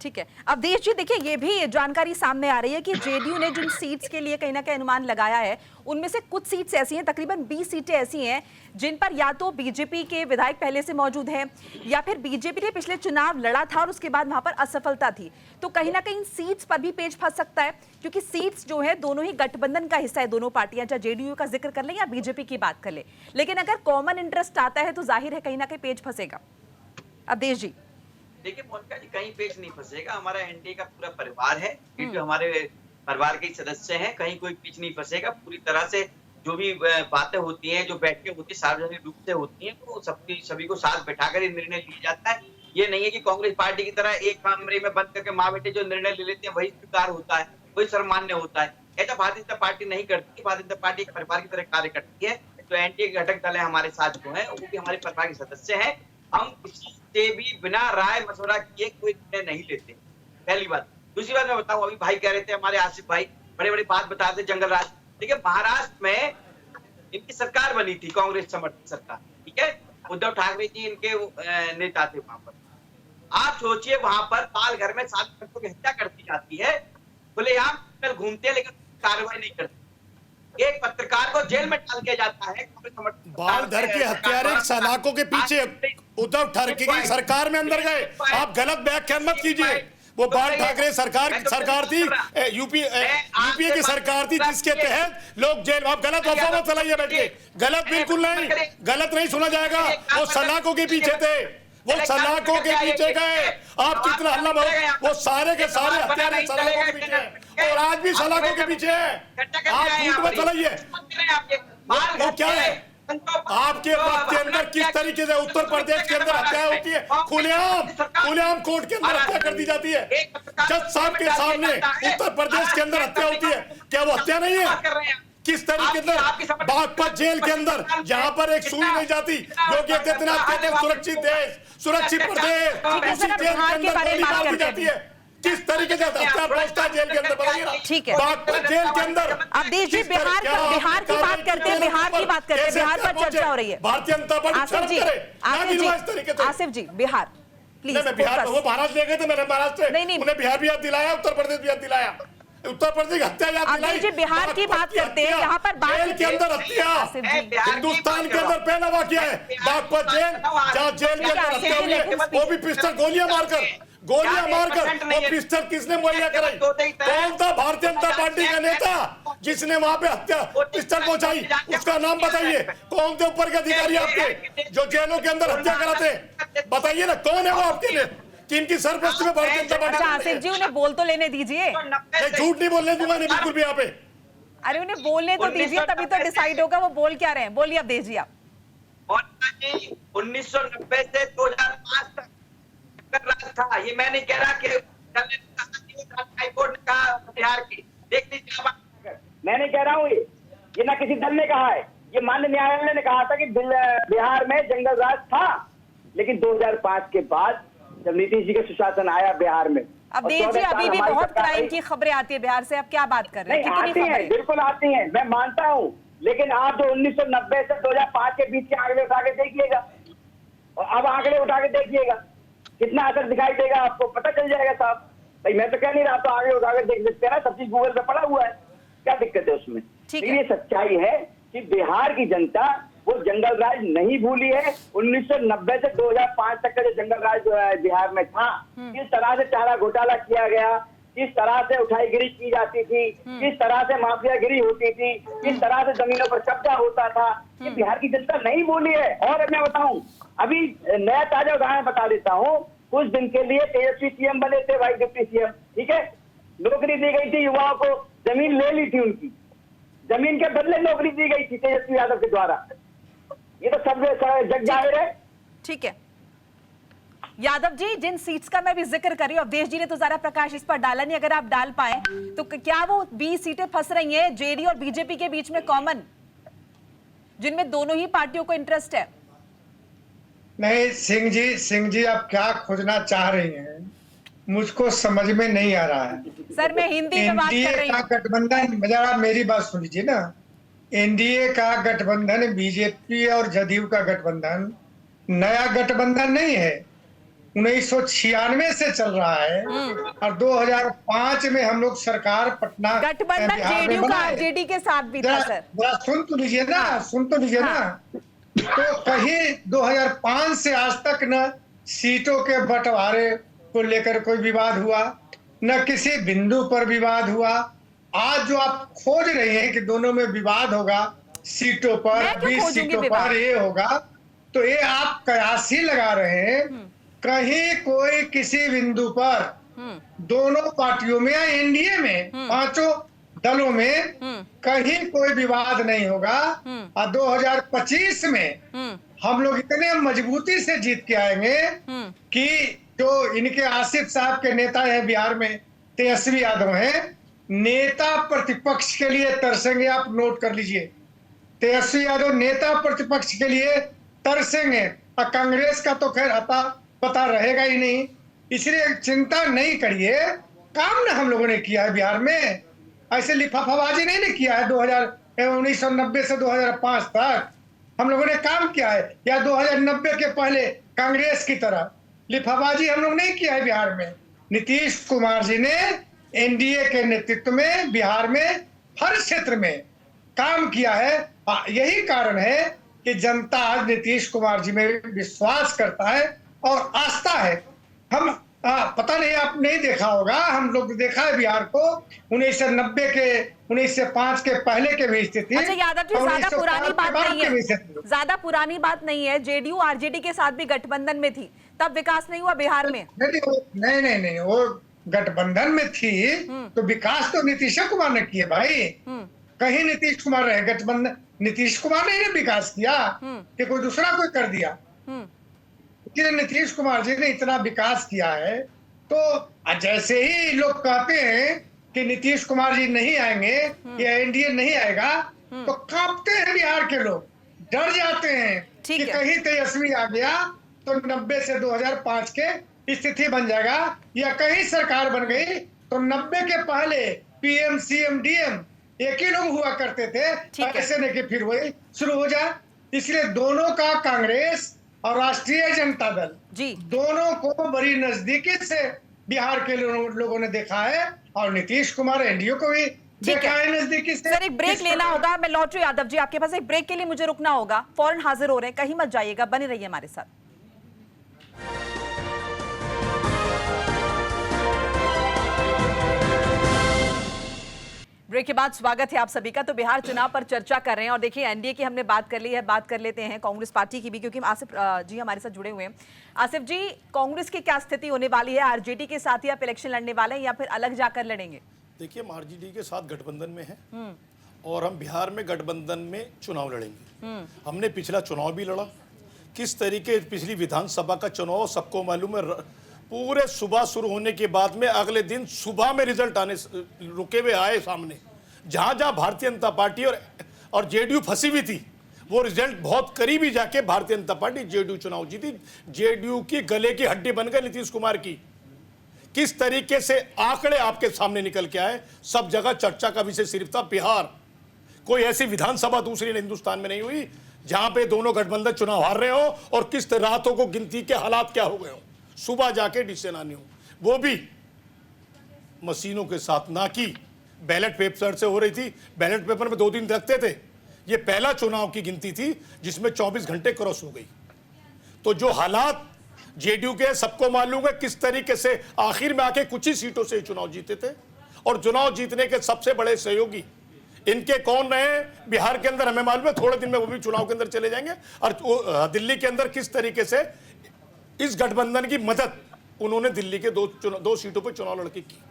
ठीक है। अवधेश जी, देखिए ये भी जानकारी सामने आ रही है कि जेडीयू ने जिन सीट्स के लिए कहीं ना कहीं अनुमान लगाया है, उनमें से कुछ सीट्स ऐसी हैं, तकरीबन 20 सीटें ऐसी हैं जिन पर या तो बीजेपी के विधायक पहले से मौजूद हैं, या फिर बीजेपी ने पिछले चुनाव लड़ा था और उसके बाद वहां पर असफलता थी। तो कहीं ना कहीं सीट्स पर भी पेच फंस सकता है, क्योंकि सीट्स जो है दोनों ही गठबंधन का हिस्सा है, दोनों पार्टियां, चाहे जेडीयू का जिक्र कर ले या बीजेपी की बात कर ले। लेकिन अगर कॉमन इंटरेस्ट आता है तो जाहिर है कहीं ना कहीं पेच फंसेगा। अवधेश जी, देखिए मोनिका जी, कहीं पेच नहीं फंसेगा। हमारा एनडीए का पूरा परिवार है, क्योंकि हमारे परिवार के सदस्य हैं, कहीं कोई पेच नहीं फंसेगा। पूरी तरह से जो भी बातें होती हैं, जो बैठकें होती है, सार्वजनिक रूप से होती हैं, तो सभी को साथ बैठाकर ये निर्णय लिया जाता है। ये नहीं है कि कांग्रेस पार्टी की तरह एक कमरे में बंद करके माँ बेटे जो निर्णय ले लेते हैं वही स्वीकार होता है, वही सर्वमान्य होता है। ऐसा भारतीय जनता पार्टी नहीं करती। भारतीय जनता पार्टी एक परिवार की तरह कार्य करती है। तो एनडीए के घटक दल है हमारे साथ जो है, वो भी हमारे परिवार के सदस्य हैं। हम किसी से भी बिना राय मशवरा किए कोई निर्णय नहीं लेते, पहली बात। दूसरी बात मैं बताऊं, अभी भाई कह रहे थे, हमारे आसिफ भाई बड़े बड़े बात बताते जंगल राज। देखिए महाराष्ट्र में इनकी सरकार बनी थी, कांग्रेस समर्थित सरकार, ठीक है। उद्धव ठाकरे जी इनके नेता थे वहां पर। आप सोचिए, वहां पर पाल घर में 7 बच्चों की हत्या कर दी जाती है, खुलेआम घूमते हैं, लेकिन कार्रवाई नहीं करते। एक पत्रकार को जेल में डाल दिया जाता है। बाल धर के हत्यारे सलाखों के पीछे उद्धव ठाकरे की सरकार में अंदर गए। आप गलत व्याख्या मत कीजिए। वो बाल ठाकरे सरकार थी, यूपीए की सरकार थी, जिसके तहत लोग जेल। आप गलत अफवाह मत चलाइए बैठ के, गलत बिल्कुल नहीं, गलत नहीं सुना जाएगा। वो सलाखों के पीछे थे, वो सलाखों के पीछे गए। आप कितना हल्ला बोलो, वो सारे के सारे हत्यारे सलाखों के पीछे हैं और आज भी सलाखों के पीछे है। आप झूठ मत चलाइए। वो क्या है, आपके वक्त के अंदर किस तरीके से उत्तर प्रदेश के अंदर हत्या होती है, खुलेआम कोर्ट के अंदर हत्या कर दी जाती है, जज साहब के सामने उत्तर प्रदेश के अंदर हत्या होती है, क्या वो हत्या नहीं है? किस तरीके से बागपत जेल के अंदर जहां पर एक सुई नहीं जाती, योगी आदित्यनाथ कहते हैं सुरक्षित देश, सुरक्षित प्रदेश, उसी जेल के अंदर गोली मार दी जाती है। किस तरीके से हत्या पहुंचता है जेल के अंदर, बताइए ना। ठीक है, बागपत जेल के अंदर अब देखिए बिहार की बात करते हैं, बिहार पर चर्चा हो रही है। भारतीय जनता पार्टी आसिफ जी बिहार प्लीज। मैं बिहार, वो महाराष्ट्र ले गए थे, मैंने महाराष्ट्र उन्हें बिहार भी याद दिलाया, उत्तर प्रदेश भी याद दिलाया, उत्तर प्रदेश हत्या याद दिलाई। जी बिहार की बात करते हैं, यहाँ पर जेल के अंदर हत्या हिंदुस्तान के अंदर पहला वाकया है, बागपत जेल, जहाँ जेल के अंदर हत्या हुई है, वो भी पिस्टल गोलियां मारकर, वो पिस्टल किसने मुहैया कराई? कौन था भारतीय जनता पार्टी का नेता जिसने वहां पे हत्या पिस्टल पहुंचाई? उसका नाम बताइए। कौन थे ऊपर के अधिकारी आपके जो जेलों के अंदर हत्या कराते? बताइए ना, कौन है वो आपके लिए? किनकी सरपरस्ती में भारतीय जनता पार्टी? आसिफ जी उन्हें बोल तो लेने दीजिए। झूठ नहीं बोलने दूंगा नहीं बिल्कुल भी यहाँ पे। अरे उन्हें बोलने तो दीजिए, तभी तो डिसाइड होगा वो बोल क्या रहे हैं। बोलिए, अब दीजिए आप। 1990 से 2005 तक राज था, ये मैं नहीं कह रहा कि हाईकोर्ट ने कहा बिहार की, देख लीजिए। मैं नहीं कह रहा हूँ ये ना किसी दल ने कहा है, ये माननीय न्यायालय ने कहा था कि बिहार में जंगल राज था, लेकिन 2005 के बाद जब नीतीश जी का सुशासन आया बिहार में, अब देखिए अभी भी बहुत क्राइम की खबरें आती है बिहार से, अब क्या बात कर रहे हैं? आती हैं, बिल्कुल आती हैं, मैं मानता हूँ, लेकिन आप जो 1990 से 2005 के बीच के आंकड़े उठा के देखिएगा, और अब आंकड़े उठा के देखिएगा, कितना असर दिखाई देगा आपको पता चल जाएगा साहब। भाई मैं तो कह नहीं रहा, तो आगे उठा के देख सकते हैं ना, सब चीज गूगल पे पड़ा हुआ है, क्या दिक्कत है उसमें? ये सच्चाई है कि बिहार की जनता वो जंगल राज नहीं भूली है। 1990 से 2005 तक का जो जंगल राज जो है बिहार में था, किस तरह से चारा घोटाला किया गया, किस तरह से उठाईगिरी की जाती थी, किस तरह से माफियागिरी होती थी, किस तरह से जमीनों पर कब्जा होता था, ये बिहार की जनता नहीं भूली है। और मैं बताऊं, अभी नया ताजा उदाहरण बता देता हूँ, कुछ दिन के लिए तेजस्वी सीएम बने थे, वाइस डिप्टी सीएम, ठीक है, नौकरी दी गई थी युवाओं को, जमीन ले ली थी उनकी, जमीन के बदले नौकरी दी गई थी तेजस्वी यादव के द्वारा, ये तो सब जग जाहिर है। ठीक है यादव जी, जिन सीट्स का मैं भी जिक्र कर रही हूँ, अवधेश जी ने तो ज़रा प्रकाश इस पर डाला नहीं, अगर आप डाल पाए तो क्या वो 20 सीटें फंस रही हैं जेडी और बीजेपी के बीच में कॉमन, जिनमें दोनों ही पार्टियों को इंटरेस्ट है? नहीं सिंह जी आप क्या खोजना चाह रही हैं, मुझको समझ में नहीं आ रहा है। सर मैं हिंदी में बात कर रही हूँ। गठबंधन, जरा मेरी बात सुन लीजिए ना, एनडीए का गठबंधन बीजेपी और जदयू का गठबंधन नया गठबंधन नहीं है, 1996 से चल रहा है, और 2005 में हम लोग सरकार पटना गठबंधन जेडीयू का आरजेडी के साथ भी था सर। सुन तो लीजिए ना, तो कहीं 2005 से आज तक न सीटों के बंटवारे को लेकर कोई विवाद हुआ, न किसी बिंदु पर विवाद हुआ। आज जो आप खोज रही हैं कि दोनों में विवाद होगा सीटों पर, 20 सीटों पर ये होगा, तो ये आप कयास ही लगा रहे हैं। कहीं कोई किसी बिंदु पर दोनों पार्टियों में या एनडीए में पांचों दलों में कहीं कोई विवाद नहीं होगा, और 2025 में हम लोग इतने मजबूती से जीत के आएंगे कि जो इनके आसिफ साहब के नेता है बिहार में, तेजस्वी यादव हैं, नेता प्रतिपक्ष के लिए तरसेंगे। आप नोट कर लीजिए, तेजस्वी यादव नेता प्रतिपक्ष के लिए तरसेंगे, और कांग्रेस का तो खैर पता रहेगा ही नहीं, इसलिए चिंता नहीं करिए। काम ना हम लोगों ने किया है बिहार में, ऐसे लिफाफाबाजी नहीं ने किया है। 1990 से 2005 तक हम लोगों ने काम किया है, या 2090 के पहले कांग्रेस की तरह लिफाफाबाजी हम लोग नहीं किया है बिहार में। नीतीश कुमार जी ने एनडीए के नेतृत्व में बिहार में हर क्षेत्र में काम किया है। यही कारण है कि जनता आज नीतीश कुमार जी में विश्वास करता है और आस्था है। हम पता नहीं आप नहीं देखा होगा, हम लोग देखा है बिहार को 1990 के 1905 के पहले के भी स्थिति। अच्छा यादव जी, ज्यादा पुरानी बात नहीं है, ज्यादा पुरानी बात नहीं है, जेडीयू आरजेडी के साथ भी गठबंधन में थी, तब विकास नहीं हुआ बिहार में? नहीं, वो गठबंधन में थी तो विकास तो नीतीश कुमार ने किए भाई। कहीं नीतीश कुमार रहे गठबंधन, नीतीश कुमार ने ही विकास किया कि कोई दूसरा कोई कर दिया? कि नीतीश कुमार जी ने इतना विकास किया है, तो जैसे ही लोग कहते हैं कि नीतीश कुमार जी नहीं आएंगे या एनडीए नहीं आएगा, तो कांपते हैं बिहार के लोग, डर जाते हैं कि कहीं तेजस्वी आ गया तो 90 से 2005 के स्थिति बन जाएगा, या कहीं सरकार बन गई तो 90 के पहले पीएम सीएम डीएम एक ही लोग हुआ करते थे, ऐसे नहीं कि फिर वही शुरू हो जाए। इसलिए दोनों का, कांग्रेस और राष्ट्रीय जनता दल जी, दोनों को बड़ी नजदीकी से बिहार के लोगों ने देखा है, और नीतीश कुमार एनडीए को भी देखा है नजदीकी से। सर एक ब्रेक लेना होगा, मैं लौट रही हूं यादव जी आपके पास। एक ब्रेक के लिए मुझे रुकना होगा, फौरन हाजिर हो रहे हैं, कहीं मत जाइएगा, बने रहिए हमारे साथ। ब्रेक के बाद स्वागत है आप सभी का। तो बिहार चुनाव पर चर्चा कर रहे हैं, और देखिए एनडीए की हमने बात कर ली है, बात कर लेते हैं कांग्रेस पार्टी की भी, क्योंकि आसिफ जी हमारे साथ जुड़े हुए हैं। आसिफ जी, कांग्रेस की क्या स्थिति होने वाली है? आरजेडी के साथ ही आप इलेक्शन लड़ने वाले हैं या फिर अलग जाकर लड़ेंगे? देखिए, हम आरजेडी के साथ गठबंधन में हैं और हम बिहार में गठबंधन में चुनाव लड़ेंगे। हमने पिछला चुनाव भी लड़ा, किस तरीके पिछली विधानसभा का चुनाव सबको मालूम है, पूरे सुबह शुरू होने के बाद में अगले दिन सुबह में रिजल्ट आने रुके हुए आए सामने। जहां जहां भारतीय जनता पार्टी और जेडीयू फंसी हुई थी, वो रिजल्ट बहुत करीबी जाके भारतीय जनता पार्टी जेडीयू चुनाव जीती। जेडीयू की गले की हड्डी बन गई नीतीश कुमार की। किस तरीके से आंकड़े आपके सामने निकल के आए, सब जगह चर्चा का विषय सिर्फ था बिहार। कोई ऐसी विधानसभा दूसरी हिंदुस्तान में नहीं हुई जहां पे दोनों गठबंधन चुनाव हार रहे हो और किस रातों को गिनती के हालात क्या हो गए हो, सुबह जाके डिसीजन आने हो, वो भी मशीनों के साथ, ना कि बैलेट पेपर से हो रही थी। बैलेट पेपर में 2 दिन रखते थे। ये पहला चुनाव की गिनती थी जिसमें 24 घंटे क्रॉस हो गई। तो जो हालात जेडीयू के सबको मालूम है, किस तरीके से आखिर में आके कुछ ही सीटों से चुनाव जीते थे, और चुनाव जीतने के सबसे बड़े सहयोगी इनके कौन रहे बिहार के अंदर हमें मालूम है। थोड़े दिन में वो भी चुनाव के अंदर चले जाएंगे। और दिल्ली के अंदर किस तरीके से इस गठबंधन की मदद उन्होंने दिल्ली के 2 सीटों पर चुनाव लड़के की।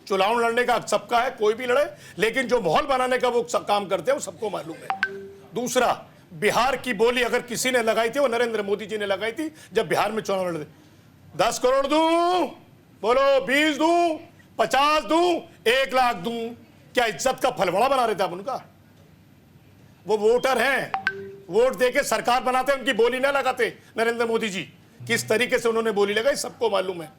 चुनाव लड़ने का सबका है, कोई भी लड़े, लेकिन जो माहौल बनाने का वो काम करते हैं वो सबको मालूम है। दूसरा, बिहार की बोली अगर किसी ने लगाई थी वो नरेंद्र मोदी जी ने लगाई थी जब बिहार में चुनाव लड़े। 10 करोड़ दूं, बोलो 20 दूं, 50 दूं, 1 लाख दूं, क्या इज्जत का फलवड़ा बना रहे थे आप उनका? वो वोटर हैं, वोट देके सरकार बनाते, उनकी बोली ना लगाते। नरेंद्र मोदी जी किस तरीके से उन्होंने बोली लगाई सबको मालूम है।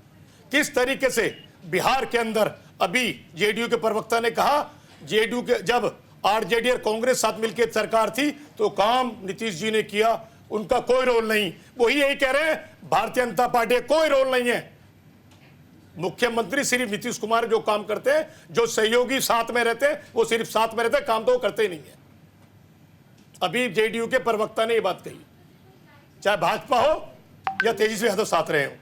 किस तरीके से बिहार के अंदर अभी जेडीयू के प्रवक्ता ने कहा, जेडीयू के जब आरजेडी और कांग्रेस साथ मिलकर सरकार थी तो काम नीतीश जी ने किया, उनका कोई रोल नहीं। वही यही कह रहे हैं, भारतीय जनता पार्टी कोई रोल नहीं है। मुख्यमंत्री सिर्फ नीतीश कुमार जो काम करते हैं, जो सहयोगी साथ में रहते हैं वो सिर्फ साथ में रहते हैं, काम तो वो करते ही नहीं है। अभी जेडीयू के प्रवक्ता ने ये बात कही, चाहे भाजपा हो या तेजस्वी यादव साथ रहे हो,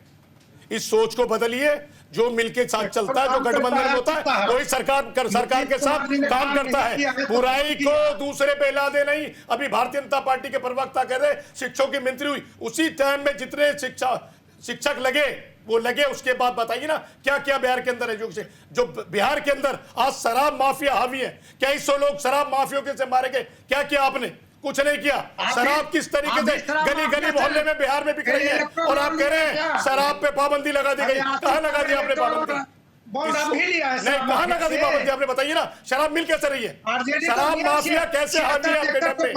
इस सोच को बदलिए। जो मिलके साथ चलता है, जो गठबंधन होता है, वही सरकार के साथ काम करता है। बुराई को दूसरे पे ला दे नहीं। अभी भारतीय जनता पार्टी के प्रवक्ता कह रहे शिक्षकों की मंत्री हुई, उसी टाइम में जितने शिक्षक लगे वो लगे, उसके बाद बताइए ना क्या क्या बिहार के अंदर है। जो बिहार के अंदर आज शराब माफिया हावी है, कई 100 लोग शराब माफियों के से मारे गए, क्या किया आपने? कुछ नहीं किया। शराब किस तरीके से गली गली मोहल्ले में बिहार में बिक रही है, और आप कह रहे हैं शराब पे पाबंदी लगा दी गई। कहां लगा दी आपने पाबंदी? नहीं, कहां लगा दी पाबंदी आपने? बताइए ना। शराब मिल कैसे रही है? शराब माफिया कैसे हावी है आपके घर पे?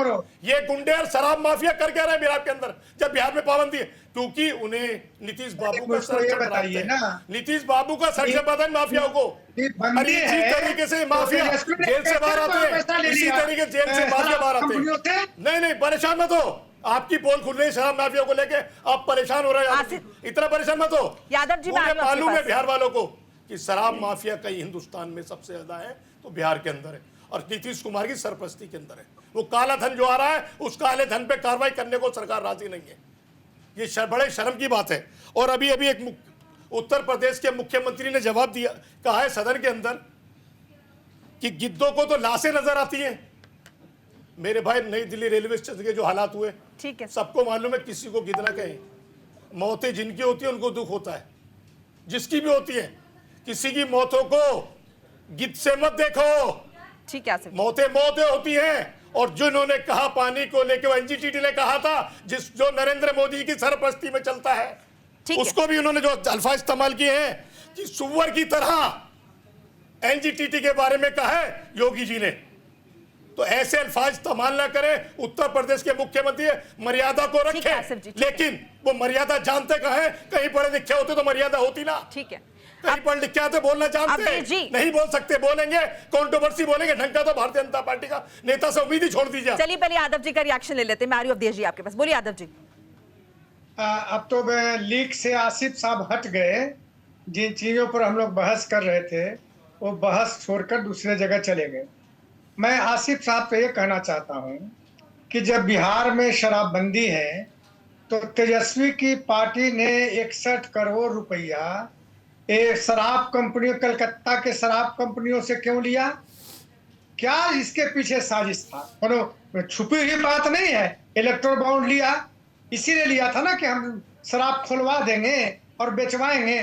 ये गुंडे और शराब माफिया कर क्या रहे हैं बिहार के अंदर जब बिहार में पाबंदी है? क्योंकि उन्हें नीतीश बाबू का संरक्षण प्राप्त है। नीतीश बाबू का संरक्षण पता है माफियाओं को। इसी तरीके से माफिया जेल से बाहर आते हैं, इसी तरीके जेल से माफिया बाहर आते हैं। नहीं, परेशान मत हो। आपकी पोल खुल रही है शराब माफिया को लेके, आप परेशान हो रहे हैं। इतना परेशान मत हो। यादव जी, मालूम है बिहार वालों को कि शराब माफिया कई हिंदुस्तान में सबसे ज्यादा है तो बिहार के अंदर है, और नीतीश कुमार की सरपरस्ती के अंदर है। वो काला धन जो आ रहा है, उस काले धन पे कार्रवाई करने को सरकार राजी नहीं है। ये बड़े शर्म की बात है। और अभी एक उत्तर प्रदेश के मुख्यमंत्री ने जवाब दिया, कहा है सदन के अंदर कि गिद्धों को तो लाशें नजर आती हैं। मेरे भाई, नई दिल्ली रेलवे स्टेशन के जो हालात हुए, ठीक है, सबको मालूम है। किसी को गिद्ध ना कहें, मौतें जिनकी होती है उनको दुख होता है, जिसकी भी होती है। किसी की मौतों को गिद्ध से मत देखो, ठीक है आसिफ। मौतें होती हैं। और जिन्होंने कहा पानी को लेकर, वो एनजीटी ने कहा था, जो नरेंद्र मोदी की सरपरस्ती में चलता है, उसको भी उन्होंने जो अल्फाज इस्तेमाल किए हैं कि सुअर की तरह एनजीटी के बारे में कहा है योगी जी ने, तो ऐसे अल्फाज इस्तेमाल ना करें। उत्तर प्रदेश के मुख्यमंत्री मर्यादा को रखें, लेकिन वो मर्यादा जानते कहाँ है? कहीं पढ़े लिखे होते तो मर्यादा होती ना। ठीक है, कहीं पढ़ लिखे आते, बोलना जानते नहीं बोल सकते, बोलेंगे कंट्रोवर्सी, बोलेंगे ढंग का, तो भारतीय जनता पार्टी का नेता से उम्मीद ही छोड़ दीजिए। चलिए पहले यादव जी का रिएक्शन ले लेते हैं। मैं आ रही हूं अवधेश जी आपके पास, बोलिए यादव जी। अब तो लीक से आसिफ साहब हट गए। जिन चीजों पर हम लोग बहस कर रहे थे वो बहस छोड़कर दूसरे जगह चले गए। मैं आसिफ साहब से ये कहना चाहता हूं कि जब बिहार में शराबबंदी है तो तेजस्वी की पार्टी ने 61 करोड़ रुपया शराब कंपनियों, कलकत्ता के शराब कंपनियों से क्यों लिया? क्या इसके पीछे साजिश था? छुपी हुई बात नहीं है। इलेक्ट्रो बॉन्ड लिया, इसीलिए लिया था ना कि हम शराब खुलवा देंगे और बेचवाएंगे।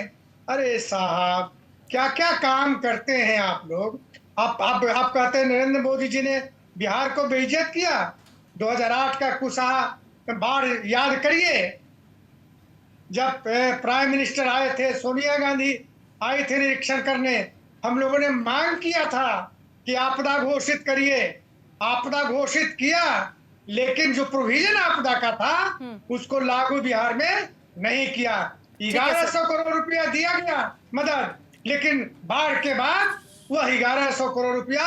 अरे साहब, क्या क्या काम करते हैं आप लोग। आप कहते हैं नरेंद्र मोदी जी ने बिहार को बेइज्जत किया। 2008 का कुशहा बाढ़ याद करिए, जब प्राइम मिनिस्टर आए थे, सोनिया गांधी आई थी निरीक्षण करने, हम लोगों ने मांग किया था कि आपदा घोषित करिए। आपदा घोषित किया, लेकिन जो प्रोविजन आपदा का था उसको लागू बिहार में नहीं किया। 1100 करोड़ रुपया दिया गया मदद, लेकिन बाढ़ के बाद वह 1100 करोड़ रुपया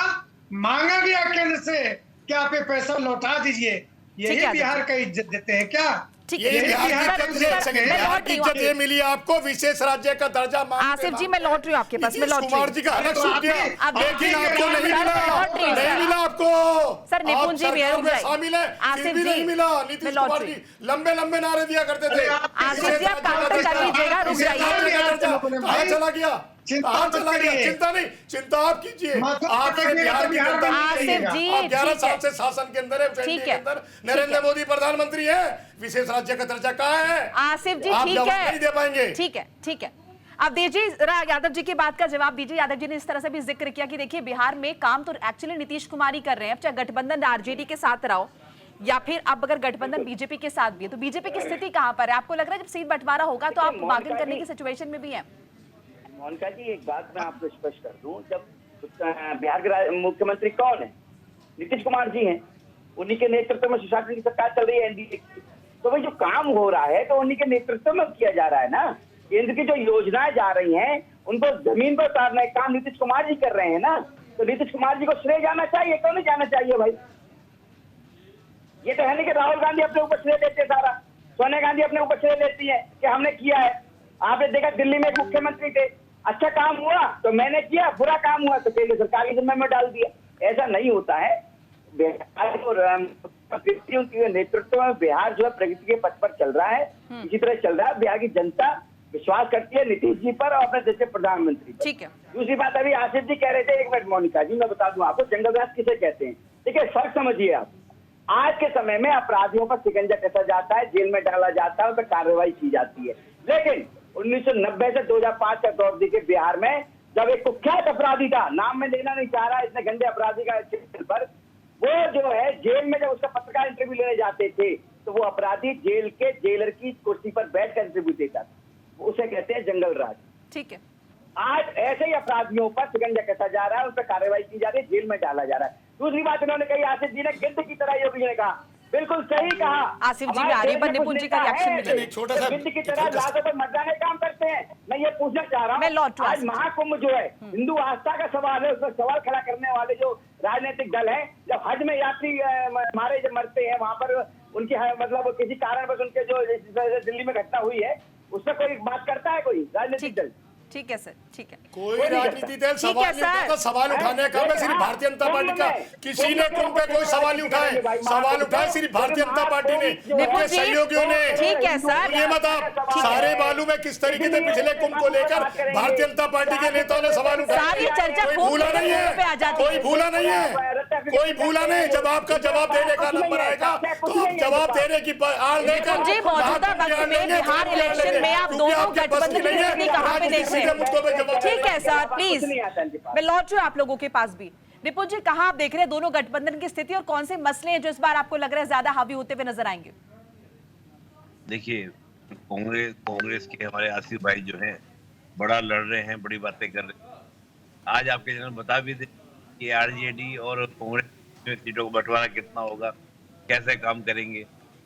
मांगा गया केंद्र से कि आप ये पैसा लौटा दीजिए। यही बिहार का इज्जत देते हैं क्या? बिहार की इज्जत ये मिली आपको, विशेष राज्य का दर्जा। आसिफ जी मैं लौट रही हूँ आपके पास, मैं लौट रही हूँ। जी का अलग सूट दिया, लेकिन आपको नहीं मिला आपको। सर निपुण जी शामिल है, आसिफ जी नहीं मिला। नीतीश कुमार जी लंबे नारे दिया करते थे। आसिफ जी आप काउंटर कर लीजिएगा, रुक जाइए। कहाँ चला गया? चिंता नहीं, चिंता आप कीजिए। आपके बिहार की जनता, आप 11 साल से शासन के अंदर है, के अंदर नरेंद्र मोदी प्रधानमंत्री है। विशेष राज्य का दर्जा कहाँ है? आसिफ जी ठीक है, नहीं दे पाएंगे। ठीक है। अब दीजिए जरा यादव जी की बात का जवाब दीजिए। यादव जी ने इस तरह से भी जिक्र किया कि देखिए बिहार में काम तो एक्चुअली नीतीश कुमार ही कर रहे हैं, चाहे गठबंधन आरजेडी के साथ रहो या फिर अब अगर गठबंधन बीजेपी के साथ भी है, तो बीजेपी की स्थिति कहाँ पर है? आपको लग रहा है जब सीट बंटवारा होगा तो आप बार्गेन करने की सिचुएशन में भी है? मोनिका जी एक बात मैं आपको स्पष्ट कर दूं, जब बिहार के मुख्यमंत्री कौन है? नीतीश कुमार जी हैं। उन्हीं के नेतृत्व में सुशासन की सरकार चल रही है, एनडीए की। तो भाई जो काम हो रहा है तो उन्हीं के नेतृत्व में किया जा रहा है ना। केंद्र की जो योजनाएं जा रही हैं उनको जमीन पर उतारने का काम नीतीश कुमार जी कर रहे हैं ना। तो नीतीश कुमार जी को श्रेय जाना चाहिए, क्यों नहीं जाना चाहिए भाई? ये तो है नहीं कि राहुल गांधी अपने ऊपर श्रेय लेते सारा, सोनिया गांधी अपने ऊपर श्रेय लेती है कि हमने किया है। आपने देखा दिल्ली में एक मुख्यमंत्री थे, अच्छा काम हुआ तो मैंने किया, बुरा काम हुआ तो केंद्र सरकार के जिम्मे में डाल दिया। ऐसा नहीं होता है। बिहार के नेतृत्व में बिहार जो है प्रगति के पथ पर चल रहा है, इसी तरह चल रहा है। बिहार की जनता विश्वास करती है नीतीश जी पर और अपने देश के प्रधानमंत्री पर। ठीक है। दूसरी बात अभी आसिफ जी कह रहे थे, एक मिनट मोनिका जी मैं बता दूं आपको जंगल राज किसे कहते हैं। देखिए फर्क समझिए आप। आज के समय में अपराधियों पर शिकंजा कसा जाता है, जेल में डाला जाता है, उन पर कार्रवाई की जाती है। लेकिन 1990 से 2005 का दौर देखिए बिहार में, जब एक कुख्यात अपराधी था, नाम में लेना नहीं चाह रहा इतने गंदे अपराधी का चित्र पर, वो जो है जेल में जब उसका पत्रकार इंटरव्यू लेने जाते थे तो वो अपराधी जेल के जेलर की कुर्सी पर बैठकर इंटरव्यू देता था। उसे कहते हैं जंगल राज। ठीक है। आज ऐसे ही अपराधियों पर शिकंजा कसा जा रहा है, उन पर कार्रवाई की जा रही है, जेल में डाला जा रहा है। दूसरी बात इन्होंने कही, आसिफ जी ने गिद्ध की तरह योगी जी ने कहा, बिल्कुल सही कहा। आसिफ जी आ रही है, निपुण जी का रिएक्शन मिलेगा। छोटा सा गिद्ध की तरह लाशों पर मर्दाने काम करते हैं। मैं ये पूछना चाह रहा हूँ, आज महाकुंभ जो है हिंदू आस्था का सवाल है, उसमें सवाल खड़ा करने वाले जो राजनीतिक दल है, जब हज में यात्री मारे जब मरते हैं वहां पर उनकी मतलब किसी कारण बस उनके जो दिल्ली में घटना हुई है उसमें कोई बात करता है कोई राजनीतिक दल? ठीक है सर, ठीक है। कोई राजनीति दल सवाल नहीं उठाता। सवाल उठाने का मैं सिर्फ भारतीय जनता पार्टी का, किसी ने कुंभ पे कोई सवाल नहीं उठाए। सवाल उठाए सिर्फ भारतीय जनता पार्टी ने, उनके सहयोगियों ने। ठीक है सर, ये मत आप सारे मालूम है किस तरीके से पिछले कुंभ को लेकर भारतीय जनता पार्टी के नेताओं ने सवाल उठाए। सारी चर्चा भूला नहीं है, कोई भूला नहीं है, कोई भूला नहीं। जब आपका जवाब देने का नंबर आएगा तो आप जवाब देने की आड़ लेकर जी मौजूदा वक्त में बिहार इलेक्शन में आप दोनों गठबंधन की स्थिति कहां पे देख रहे हैं? ठीक है सर, प्लीज मैं लौट रही हूँ आप लोगों के पास भी। निपुण जी, कहाँ आप देख रहे हैं दोनों गठबंधन की स्थिति और कौन से मसले हैं जो इस बार आपको लग रहा है ज्यादा हावी होते हुए नजर आएंगे? देखिए, कांग्रेस के हमारे आसिफ भाई जो हैं बड़ा लड़ रहे हैं, बड़ी बातें कर रहे हैं। आज आपके चैनल बता भी दे कि आरजेडी और कांग्रेस में सीटों का बंटवारा कितना होगा, कैसे काम करेंगे,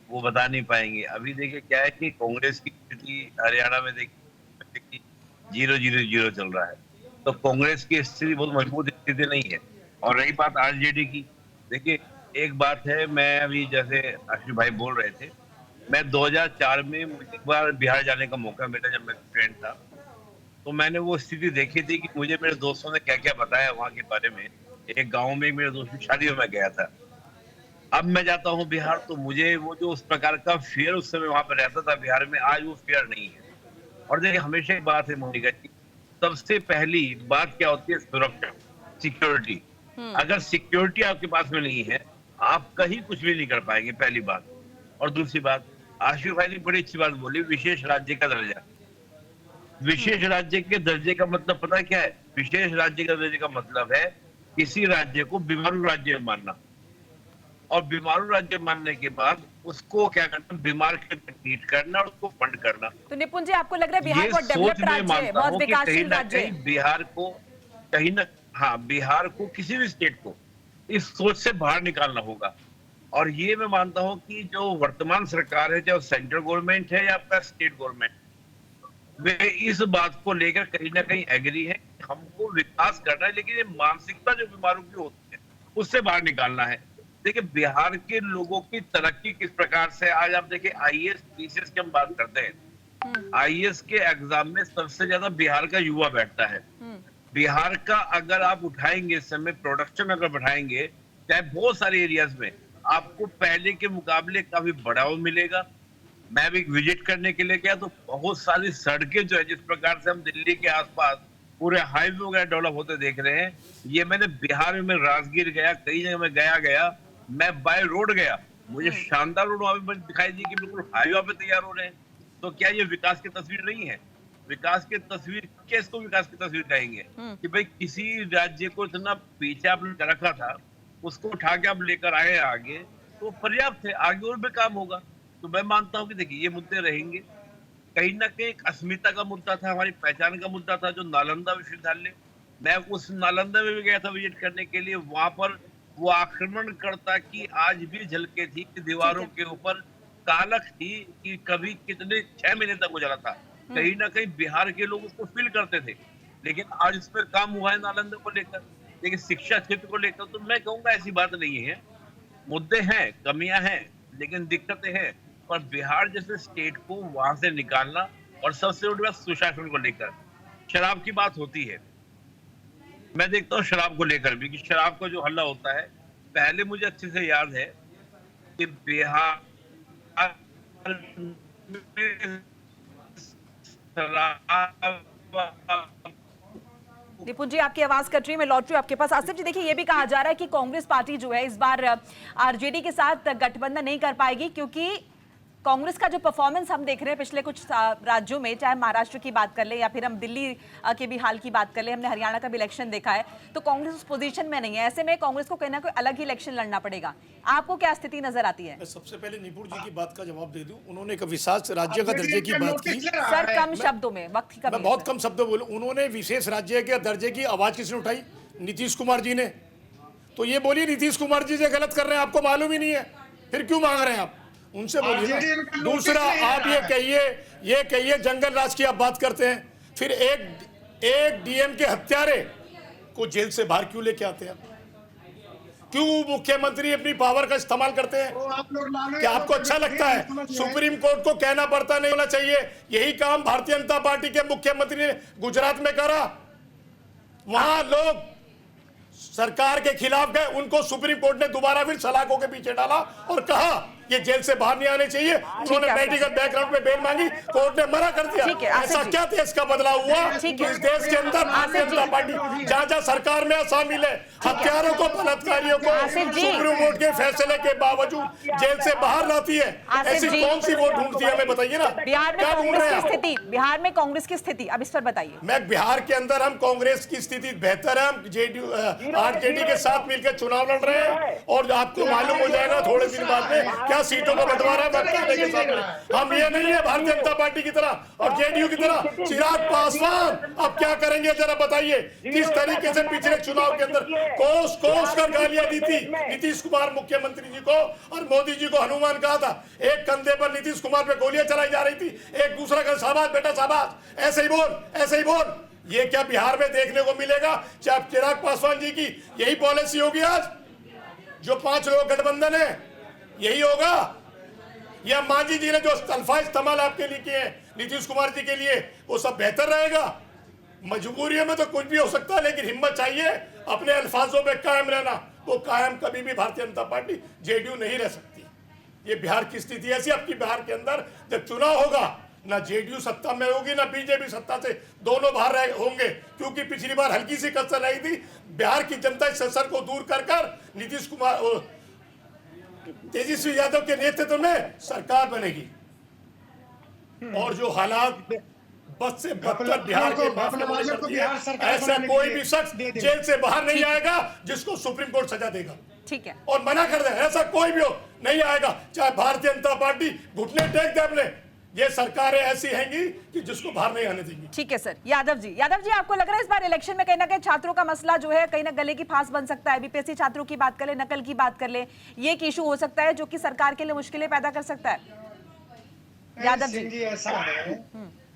वो बता नहीं पाएंगे। अभी देखिए क्या है कि कांग्रेस की स्थिति हरियाणा में देखिए 0-0-0 चल रहा है, तो कांग्रेस की स्थिति बहुत मजबूत स्थिति नहीं है। और रही बात आरजेडी की, देखिए एक बात है, मैं अभी जैसे आशिफ भाई बोल रहे थे, मैं 2004 में मुझे एक बार बिहार जाने का मौका मिला जब मैं स्टूडेंट था, तो मैंने वो स्थिति देखी थी कि मुझे मेरे दोस्तों ने क्या क्या बताया वहाँ के बारे में। एक गांव में मेरे दोस्त की शादी में मैं गया था। अब मैं जाता हूँ बिहार, तो मुझे वो जो उस प्रकार का फियर उस समय वहां पर रहता था बिहार में, आज वो फियर नहीं है। और देखिए हमेशा एक बात है मोनिका जी, सबसे पहली बात क्या होती है? सुरक्षा, सिक्योरिटी। अगर सिक्योरिटी आपके पास में नहीं है, आप कहीं कुछ भी नहीं कर पाएंगे, पहली बात। और दूसरी बात, आशिफ भाई ने बड़ी अच्छी बात बोली, विशेष राज्य का दर्जा। विशेष राज्य के दर्जे का मतलब पता है क्या है? विशेष राज्य का दर्जे का मतलब है किसी राज्य को बीमारू राज्य मानना, और बीमारू राज्य मानने के बाद उसको क्या करना? बीमार के ट्रीट करना और उसको फंड करना। तो निपुण जी, आपको लग रहा है बिहार ये बहुत सोच डेवलप्ड मैं राज्य है, मानता बहुत हूँ कि कहीं विकासशील ना राज्य कहीं है? बिहार को कहीं ना, हाँ, बिहार को किसी भी स्टेट को इस सोच से बाहर निकालना होगा। और ये मैं मानता हूँ कि जो वर्तमान सरकार है, चाहे सेंट्रल गवर्नमेंट है या आपका स्टेट गवर्नमेंट, वे इस बात को लेकर कहीं ना कहीं एग्री है, हमको विकास करना है, लेकिन ये मानसिकता जो बीमारों की होती है उससे बाहर निकालना है। देखिए बिहार के लोगों की तरक्की किस प्रकार से, आज आप देखिए आईएएस पीसीएस की हम बात करते हैं, आईएएस के एग्जाम में सबसे ज्यादा बिहार का युवा बैठता है। बिहार का अगर आप उठाएंगे इस समय प्रोडक्शन अगर बढ़ाएंगे, चाहे बहुत सारे एरियाज में, आपको पहले के मुकाबले काफी बढ़ावा मिलेगा। मैं भी विजिट करने के लिए गया तो बहुत सारी सड़कें जो है, जिस प्रकार से हम दिल्ली के आसपास पूरे हाईवे वगैरह डेवलप होते देख रहे हैं, ये मैंने बिहार में राजगीर गया, कई जगह में गया, मैं बाय रोड गया, मुझे शानदार रोड वहां पर दिखाई दी कि बिल्कुल हाईवे पे तैयार हो रहे हैं। तो क्या ये विकास की तस्वीर नहीं है? विकास की तस्वीर, किसको विकास की तस्वीर कहेंगे? कि भाई किसी राज्य को इतना पीछे आपने रखा था, उसको उठा के आप लेकर आए आगे, तो पर्याप्त है, आगे और भी काम होगा। तो मैं मानता हूँ कि देखिए ये मुद्दे रहेंगे, कहीं ना कहीं एक अस्मिता का मुद्दा था, हमारी पहचान का मुद्दा था, जो नालंदा विश्वविद्यालय, मैं उस नालंदा में भी गया था विजिट करने के लिए, वहां पर वो आक्रमणकर्ता की आज भी झलके थी कि दीवारों के ऊपर कालक थी कि कभी कितने 6 महीने तक गुजरा था। कहीं ना कहीं बिहार के लोग उसको फील करते थे, लेकिन आज इस पर काम हुआ है नालंदा को लेकर, लेकिन शिक्षा क्षेत्र को लेकर तो मैं कहूंगा ऐसी बात नहीं है। मुद्दे हैं, कमियां हैं, लेकिन दिक्कतें हैं, पर बिहार जैसे स्टेट को वहां से निकालना, और सबसे बड़ी बात सुशासन को लेकर, शराब की बात होती है, मैं देखता हूँ शराब को लेकर भी कि शराब का जो हल्ला होता है, पहले मुझे अच्छे से याद है कि बिहार निपुण जी, आपकी आवाज कट रही है, मैं लौट रही हूँ आपके पास। आसिफ जी, देखिए ये भी कहा जा रहा है कि कांग्रेस पार्टी जो है इस बार आरजेडी के साथ गठबंधन नहीं कर पाएगी, क्योंकि कांग्रेस का जो परफॉर्मेंस हम देख रहे हैं पिछले कुछ राज्यों में, चाहे महाराष्ट्र की बात कर ले या फिर हम दिल्ली के भी हाल की बात कर ले, हमने हरियाणा का भी इलेक्शन देखा है, तो कांग्रेस उस पोजीशन में नहीं है। ऐसे में कांग्रेस को कहीं ना कोई अलग ही इलेक्शन लड़ना पड़ेगा। आपको क्या स्थिति नजर आती है? मैं सबसे पहले निपुण जी की बात का जवाब दे दूं। उन्होंने एक विशेष राज्य का दर्जे की बात की। सर कम शब्दों में, वक्त की कमी मैं बहुत कम शब्दों बोलूं। उन्होंने विशेष राज्य के दर्जे की आवाज किसने उठाई? नीतीश कुमार जी ने। तो ये बोलिए नीतीश कुमार जी जो गलत कर रहे हैं, आपको मालूम ही नहीं है, फिर क्यों मांग रहे हैं आप? उनसे बोलिए। दूसरा, आप ये कहिए जंगल राज की आप बात करते हैं, फिर एक डीएम के हत्यारे को जेल से बाहर क्यों लेके आते हैं? क्यों मुख्यमंत्री अपनी पावर का इस्तेमाल करते हैं? क्या आपको अच्छा लगता है? सुप्रीम कोर्ट को कहना पड़ता नहीं होना चाहिए। यही काम भारतीय जनता पार्टी के मुख्यमंत्री ने गुजरात में करा। वहां लोग सरकार के खिलाफ गए, उनको सुप्रीम कोर्ट ने दोबारा फिर सलाखों के पीछे डाला और कहा ये जेल से बाहर नहीं आने चाहिए। उन्होंने मेडिकल बैकग्राउंड पे बेल मांगी, कोर्ट ने मना कर दिया। ठीक है, ऐसा क्या देश का बदलाव हुआ कि इस देश के अंदर भारतीय जनता पार्टी जहां सरकार में शामिल है, हत्यारों को, बलात्कारियों को सुप्रीम कोर्ट के फैसले के बावजूद जेल से बाहर लाती है। ऐसी कौन सी वोट ढूंढती है, हमें बताइए ना। बिहार में कांग्रेस की स्थिति, बिहार में कांग्रेस की स्थिति अब इस पर बताइए। मैं बिहार के अंदर हम कांग्रेस की स्थिति बेहतर है, हम जेडीयू आरजेडी के साथ मिलकर चुनाव लड़ रहे हैं और आपको मालूम हो जाएगा थोड़े दिन बाद में क्या सीटों का बंटवारा के साथ। हम ये नहीं है भारतीय जनता पार्टी की तरह और जेडीयू की तरह। चिराग पासवान अब क्या करेंगे जरा बताइए। किस तरीके से पिछले चुनाव के अंदर कोस कोस कर गालियां दी थी नीतीश कुमार मुख्यमंत्री जी को और मोदी जी को हनुमान कहा था। एक कंधे पर नीतीश कुमार पे गोलियां चलाई जा रही थी, एक दूसरा का शाबाश बेटा शाबाश, ऐसे ही बोल, ऐसे ही बोल। ये क्या बिहार में देखने को मिलेगा? चाहे चिराग पासवान जी की यही पॉलिसी होगी आज? जो 5 लोग गठबंधन है यही होगा? या मांझी जी ने जो अल्फाज इस्तेमाल आपके लिए किए हैं नीतीश कुमार जी के लिए, वो सब बेहतर रहेगा? मजबूरियों में तो कुछ भी हो सकता है, लेकिन हिम्मत चाहिए अपने अल्फाजों पे कायम रहना। वो कायम कभी भी भारतीय जनता पार्टी जेडीयू नहीं रह सकती। ये बिहार की स्थिति ऐसी। आपकी बिहार के अंदर जब चुनाव होगा ना जेडीयू सत्ता में होगी ना बीजेपी सत्ता से, दोनों बाहर होंगे। क्योंकि पिछली बार हल्की सी कसर रही थी। बिहार की जनता इस असर को दूर कर नीतीश कुमार तेजस्वी यादव के नेतृत्व में सरकार बनेगी। और जो हालात बस से बदतर बिहार के ऐसा कोई भी शख्स जेल से बाहर नहीं आएगा जिसको सुप्रीम कोर्ट सजा देगा। ठीक है, और मना कर दे, ऐसा कोई भी हो नहीं आएगा। चाहे भारतीय जनता पार्टी घुटने टेक दे अपने, ये सरकारें ऐसी हैंगी कि जिसको बाहर नहीं आने देंगी। ठीक है सर। यादव जी आपको लग रहा है इस बार इलेक्शन में कहीं ना कहीं छात्रों का मसला जो है कहीं ना गले की फांस बन सकता है? बीपीएससी छात्रों की बात कर ले, नकल की बात कर ले, ये एक इशू हो सकता है जो कि सरकार के लिए मुश्किलें पैदा कर सकता है? यादव जी ऐसा है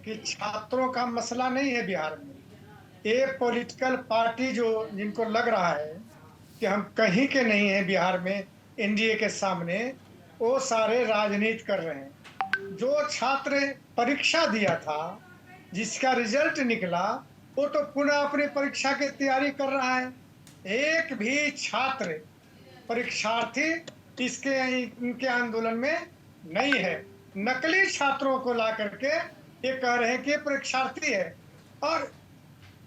कि छात्रों का मसला नहीं है बिहार में। ये पॉलिटिकल पार्टी जो जिनको लग रहा है कि हम कहीं के नहीं हैं बिहार में एनडीए के सामने, वो सारे राजनीति कर रहे हैं। जो छात्र परीक्षा दिया था, जिसका रिजल्ट निकला, वो तो पुनः अपनी परीक्षा की तैयारी कर रहा है। एक भी छात्र परीक्षार्थी इनके आंदोलन में नहीं है। नकली छात्रों को ला करके ये कह रहे हैं कि परीक्षार्थी है। और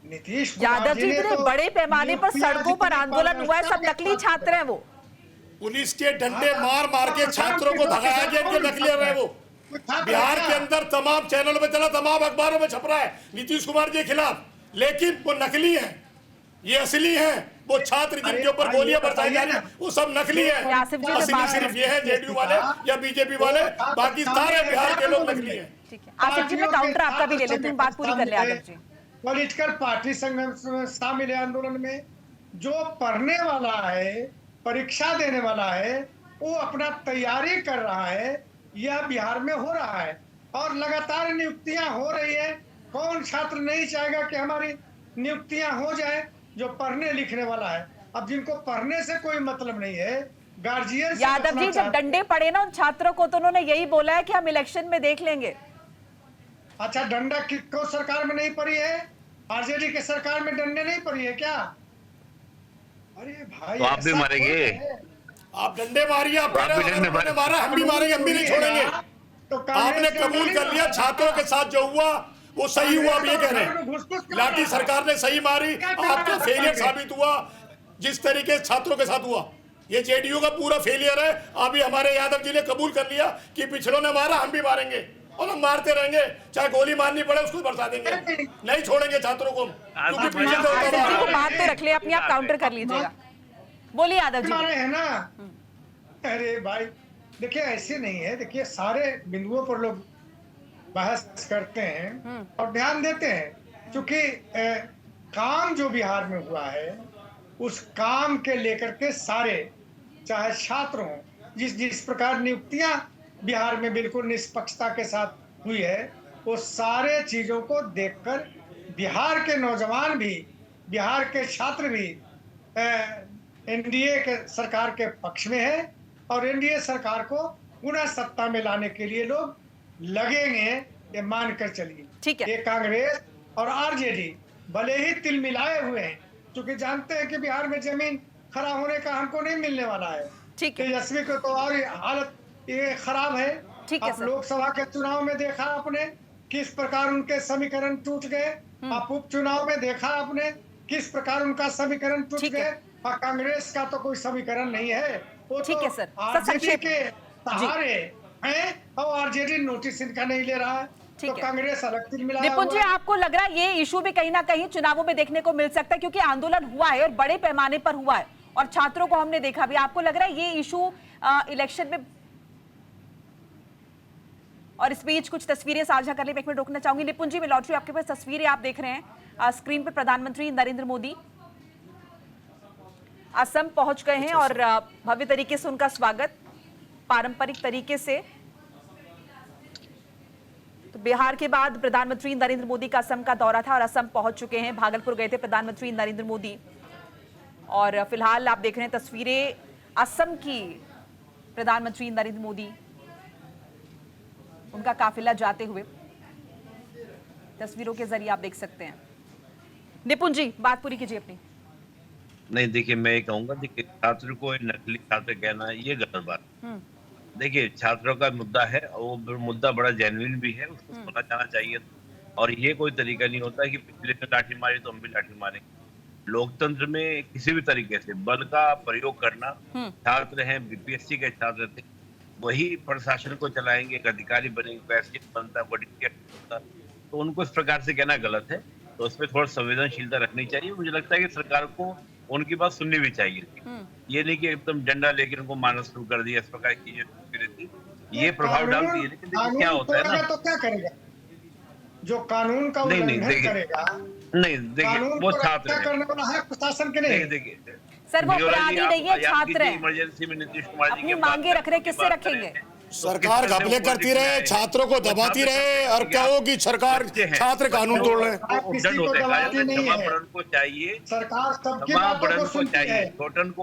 नीतीश यादव जी इतने बड़े पैमाने पर सड़कों पर आंदोलन हुआ है, सब नकली छात्र हैं। वो पुलिस के डंडे मार मार के छात्रों को भगाया गया, इनके नकली रहे। वो बिहार के अंदर तमाम चैनलों में चला, तमाम अखबारों में छप रहा है नीतीश कुमार जी के खिलाफ, लेकिन वो नकली है, ये असली है। वो छात्र जिनके ऊपर गोलियां बरसाई जा रही है वो सब नकली है। असली सिर्फ ये है जेडीयू वाले या बीजेपी वाले, बाकी सारे बिहार के लोग नकली हैं। ठीक है, आसिफ जी मैं काउंटर आपका भी ले लेती हूं, बात पूरी कर ले आसिफ जी। पॉलिटिकल पार्टी शामिल है आंदोलन में। जो पढ़ने वाला है, परीक्षा देने वाला है, वो अपना तैयारी कर रहा है, यह बिहार में हो रहा है और लगातार नियुक्तियां हो रही है। कौन छात्र नहीं चाहेगा कि हमारी नियुक्तियां हो जाए जो पढ़ने लिखने वाला है? अब जिनको पढ़ने से कोई मतलब नहीं है, गार्जियन। यादव जी जब डंडे पड़े ना उन छात्रों को तो उन्होंने यही बोला है कि हम इलेक्शन में देख लेंगे। अच्छा, डंडा किसको सरकार में नहीं पड़ी है? आरजेडी के सरकार में डंडे नहीं पड़ी है क्या? अरे भाई, तो आप भी मारेंगे? आप डंडे मारिए, आप मारा, हम भी मारेंगे, हम भी नहीं छोड़ेंगे। तो आपने कबूल कर लिया छात्रों के साथ जो हुआ वो सही हुआ, आप ये कह रहे हैं। लाठी सरकार ने सही मारी, आपका फेलियर साबित हुआ जिस तरीके से छात्रों के साथ हुआ। ये जेडीयू का पूरा फेलियर है। अभी हमारे यादव जी ने कबूल कर लिया कि पिछलों ने मारा, हम भी मारेंगे और हम मारते रहेंगे, चाहे गोली मारनी पड़े उसको बरसा देंगे, नहीं छोड़ेंगे छात्रों को। बात तो रख ले अपनी, आप काउंटर कर लीजिएगा। बोलिए यादव जी। है ना? अरे भाई देखिए, ऐसे नहीं है। देखिए, सारे बिंदुओं पर लोग बहस करते हैं और ध्यान देते हैं, क्योंकि काम जो बिहार में हुआ है उस काम के लेकर के सारे, चाहे छात्र हों, जिस प्रकार नियुक्तियां बिहार में बिल्कुल निष्पक्षता के साथ हुई है, वो सारे चीजों को देखकर बिहार के नौजवान भी, बिहार के छात्र भी एनडीए के सरकार के पक्ष में है और एनडीए सरकार को पुनः सत्ता में लाने के लिए लोग लगेंगे, ये मानकर चलिए। ठीक है। ये कांग्रेस और आरजेडी भले ही तिल मिलाए हुए हैं, क्योंकि जानते हैं कि बिहार में जमीन खड़ा होने का हमको नहीं मिलने वाला है। ठीक है। तेजस्वी को तो और हालत ये खराब है। ठीक है अब सर। लोकसभा के चुनाव में देखा आपने किस प्रकार उनके समीकरण टूट गए, अब उपचुनाव में देखा आपने किस प्रकार उनका समीकरण टूट ठीक गए। है। और कांग्रेस का तो कोई समीकरण नहीं है, वो ठीक तो है सर। आरजेडी संक्षेप के सहारे हैं और आरजेडी नोटिस इनका नहीं ले रहा है, ठीक तो है। कांग्रेस अलग तिल मिलाया निपुण जी, हुआ है। आपको लग रहा है ये इशू भी कहीं ना कहीं चुनावों में देखने को मिल सकता है, क्योंकि आंदोलन हुआ है और बड़े पैमाने पर हुआ है और छात्रों को हमने देखा भी। आपको लग रहा है ये इशू इलेक्शन में? और इस बीच कुछ तस्वीरें साझा करने में एक मिनट रोकना चाहूंगी। निपुण जी, मैं लौट रही हूं आपके पास। तस्वीरें आप देख रहे हैं स्क्रीन पर, प्रधानमंत्री नरेंद्र मोदी असम पहुंच गए हैं और भव्य तरीके से उनका स्वागत पारंपरिक तरीके से। तो बिहार के बाद प्रधानमंत्री नरेंद्र मोदी का असम का दौरा था और असम पहुंच चुके हैं। भागलपुर गए थे प्रधानमंत्री नरेंद्र मोदी और फिलहाल आप देख रहे हैं तस्वीरें असम की। प्रधानमंत्री नरेंद्र मोदी, उनका काफिला जाते हुए तस्वीरों के जरिए आप देख सकते हैं। निपुण जी, बात पूरी कीजिए अपनी। नहीं, देखिए मैं ये कहूंगा, देखिए छात्र को नकली छात्र कहना ये गलत बात। देखिए छात्रों का मुद्दा है और वो मुद्दा बड़ा जेन्युइन भी है, उसको सुना जाना चाहिए। और ये कोई तरीका नहीं होता कि पिछले ने लाठी मारी तो हम भी लाठी मारेंगे। लोकतंत्र में किसी भी तरीके से बल का प्रयोग करना, छात्र हैं, बीपीएससी के छात्र थे, वही प्रशासन को चलाएंगे, एक अधिकारी बनेंगे, प्रेसिडेंट बनता है, बनता, तो उनको इस प्रकार से कहना गलत है। तो उसमें थोड़ा संवेदनशीलता रखनी चाहिए। मुझे लगता है कि सरकार को उनकी बात सुननी भी चाहिए थी। ये नहीं कि एकदम डंडा लेकर उनको मारना शुरू कर दिया, इस प्रकार की थी। ये प्रभाव डालती है, लेकिन देखिए क्या होता है ना, तो क्या करेगा जो कानून का नहीं उल्लंघन करेगा? नहीं, देखिए वो छात्र क्या है। करने वाला है प्रशासन के नहीं। देखिए सर, वो अपराधी नहीं है, छात्र है। इमरजेंसी में नीतीश कुमार जी अपनी मांगे रख रहे, किससे रखेंगे? सरकार घपले करती रहे, छात्रों को दबाती रहे और क्या हो कि सरकार छात्र कानून तोड़ रहे हैं। किसी को दबाती नहीं है, को चाहिए, सरकार सबकी बातों को सुनती है,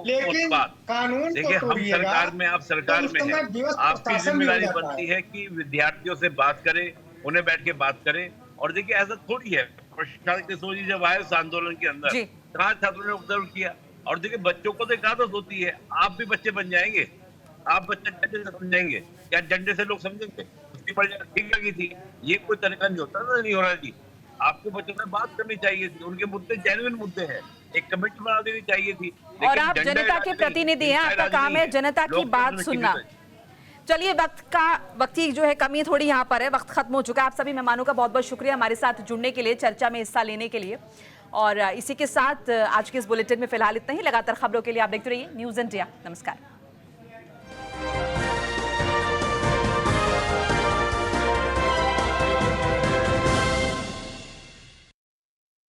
लेकिन कानून देखिए को हम तोड़िएगा सरकार में, आप सरकार तो में उस समय है, दिवस आपकी प्रशासन भी हो जिम्मेदारी जाता बनती है। है कि विद्यार्थियों से बात करें, उन्हें बैठ के बात करें। और देखिए ऐसा थोड़ी है, प्रशासन की सोची जब आए उस आंदोलन के अंदर जी। कहाँ छात्रों ने ऑब्जर्व किया। और देखिए बच्चों को तो एक आदत होती है, आप भी बच्चे बन जाएंगे, आप बच्चे डंडे से समझेंगे, क्या डंडे से लोग समझेंगे? उसकी मर्जी ठीक लगी थी, ये कोई तरीका नहीं होता ना, नहीं हो रहा जी। आपको बच्चों से बात करनी चाहिए थी, उनके मुद्दे जेन्युइन मुद्दे हैं, एक कमेटी बना देनी चाहिए थी। और आप जनता के प्रतिनिधि हैं, आपका काम है जनता की बात सुनना। चलिए, वक्त की जो है कमी थोड़ी यहाँ पर है, वक्त खत्म हो चुका है। आप सभी मेहमानों का बहुत बहुत शुक्रिया हमारे साथ जुड़ने के लिए, चर्चा में हिस्सा लेने के लिए। और इसी के साथ आज के इस बुलेटिन में फिलहाल इतना ही। लगातार खबरों के लिए आप देखते रहिए न्यूज़ इंडिया। नमस्कार।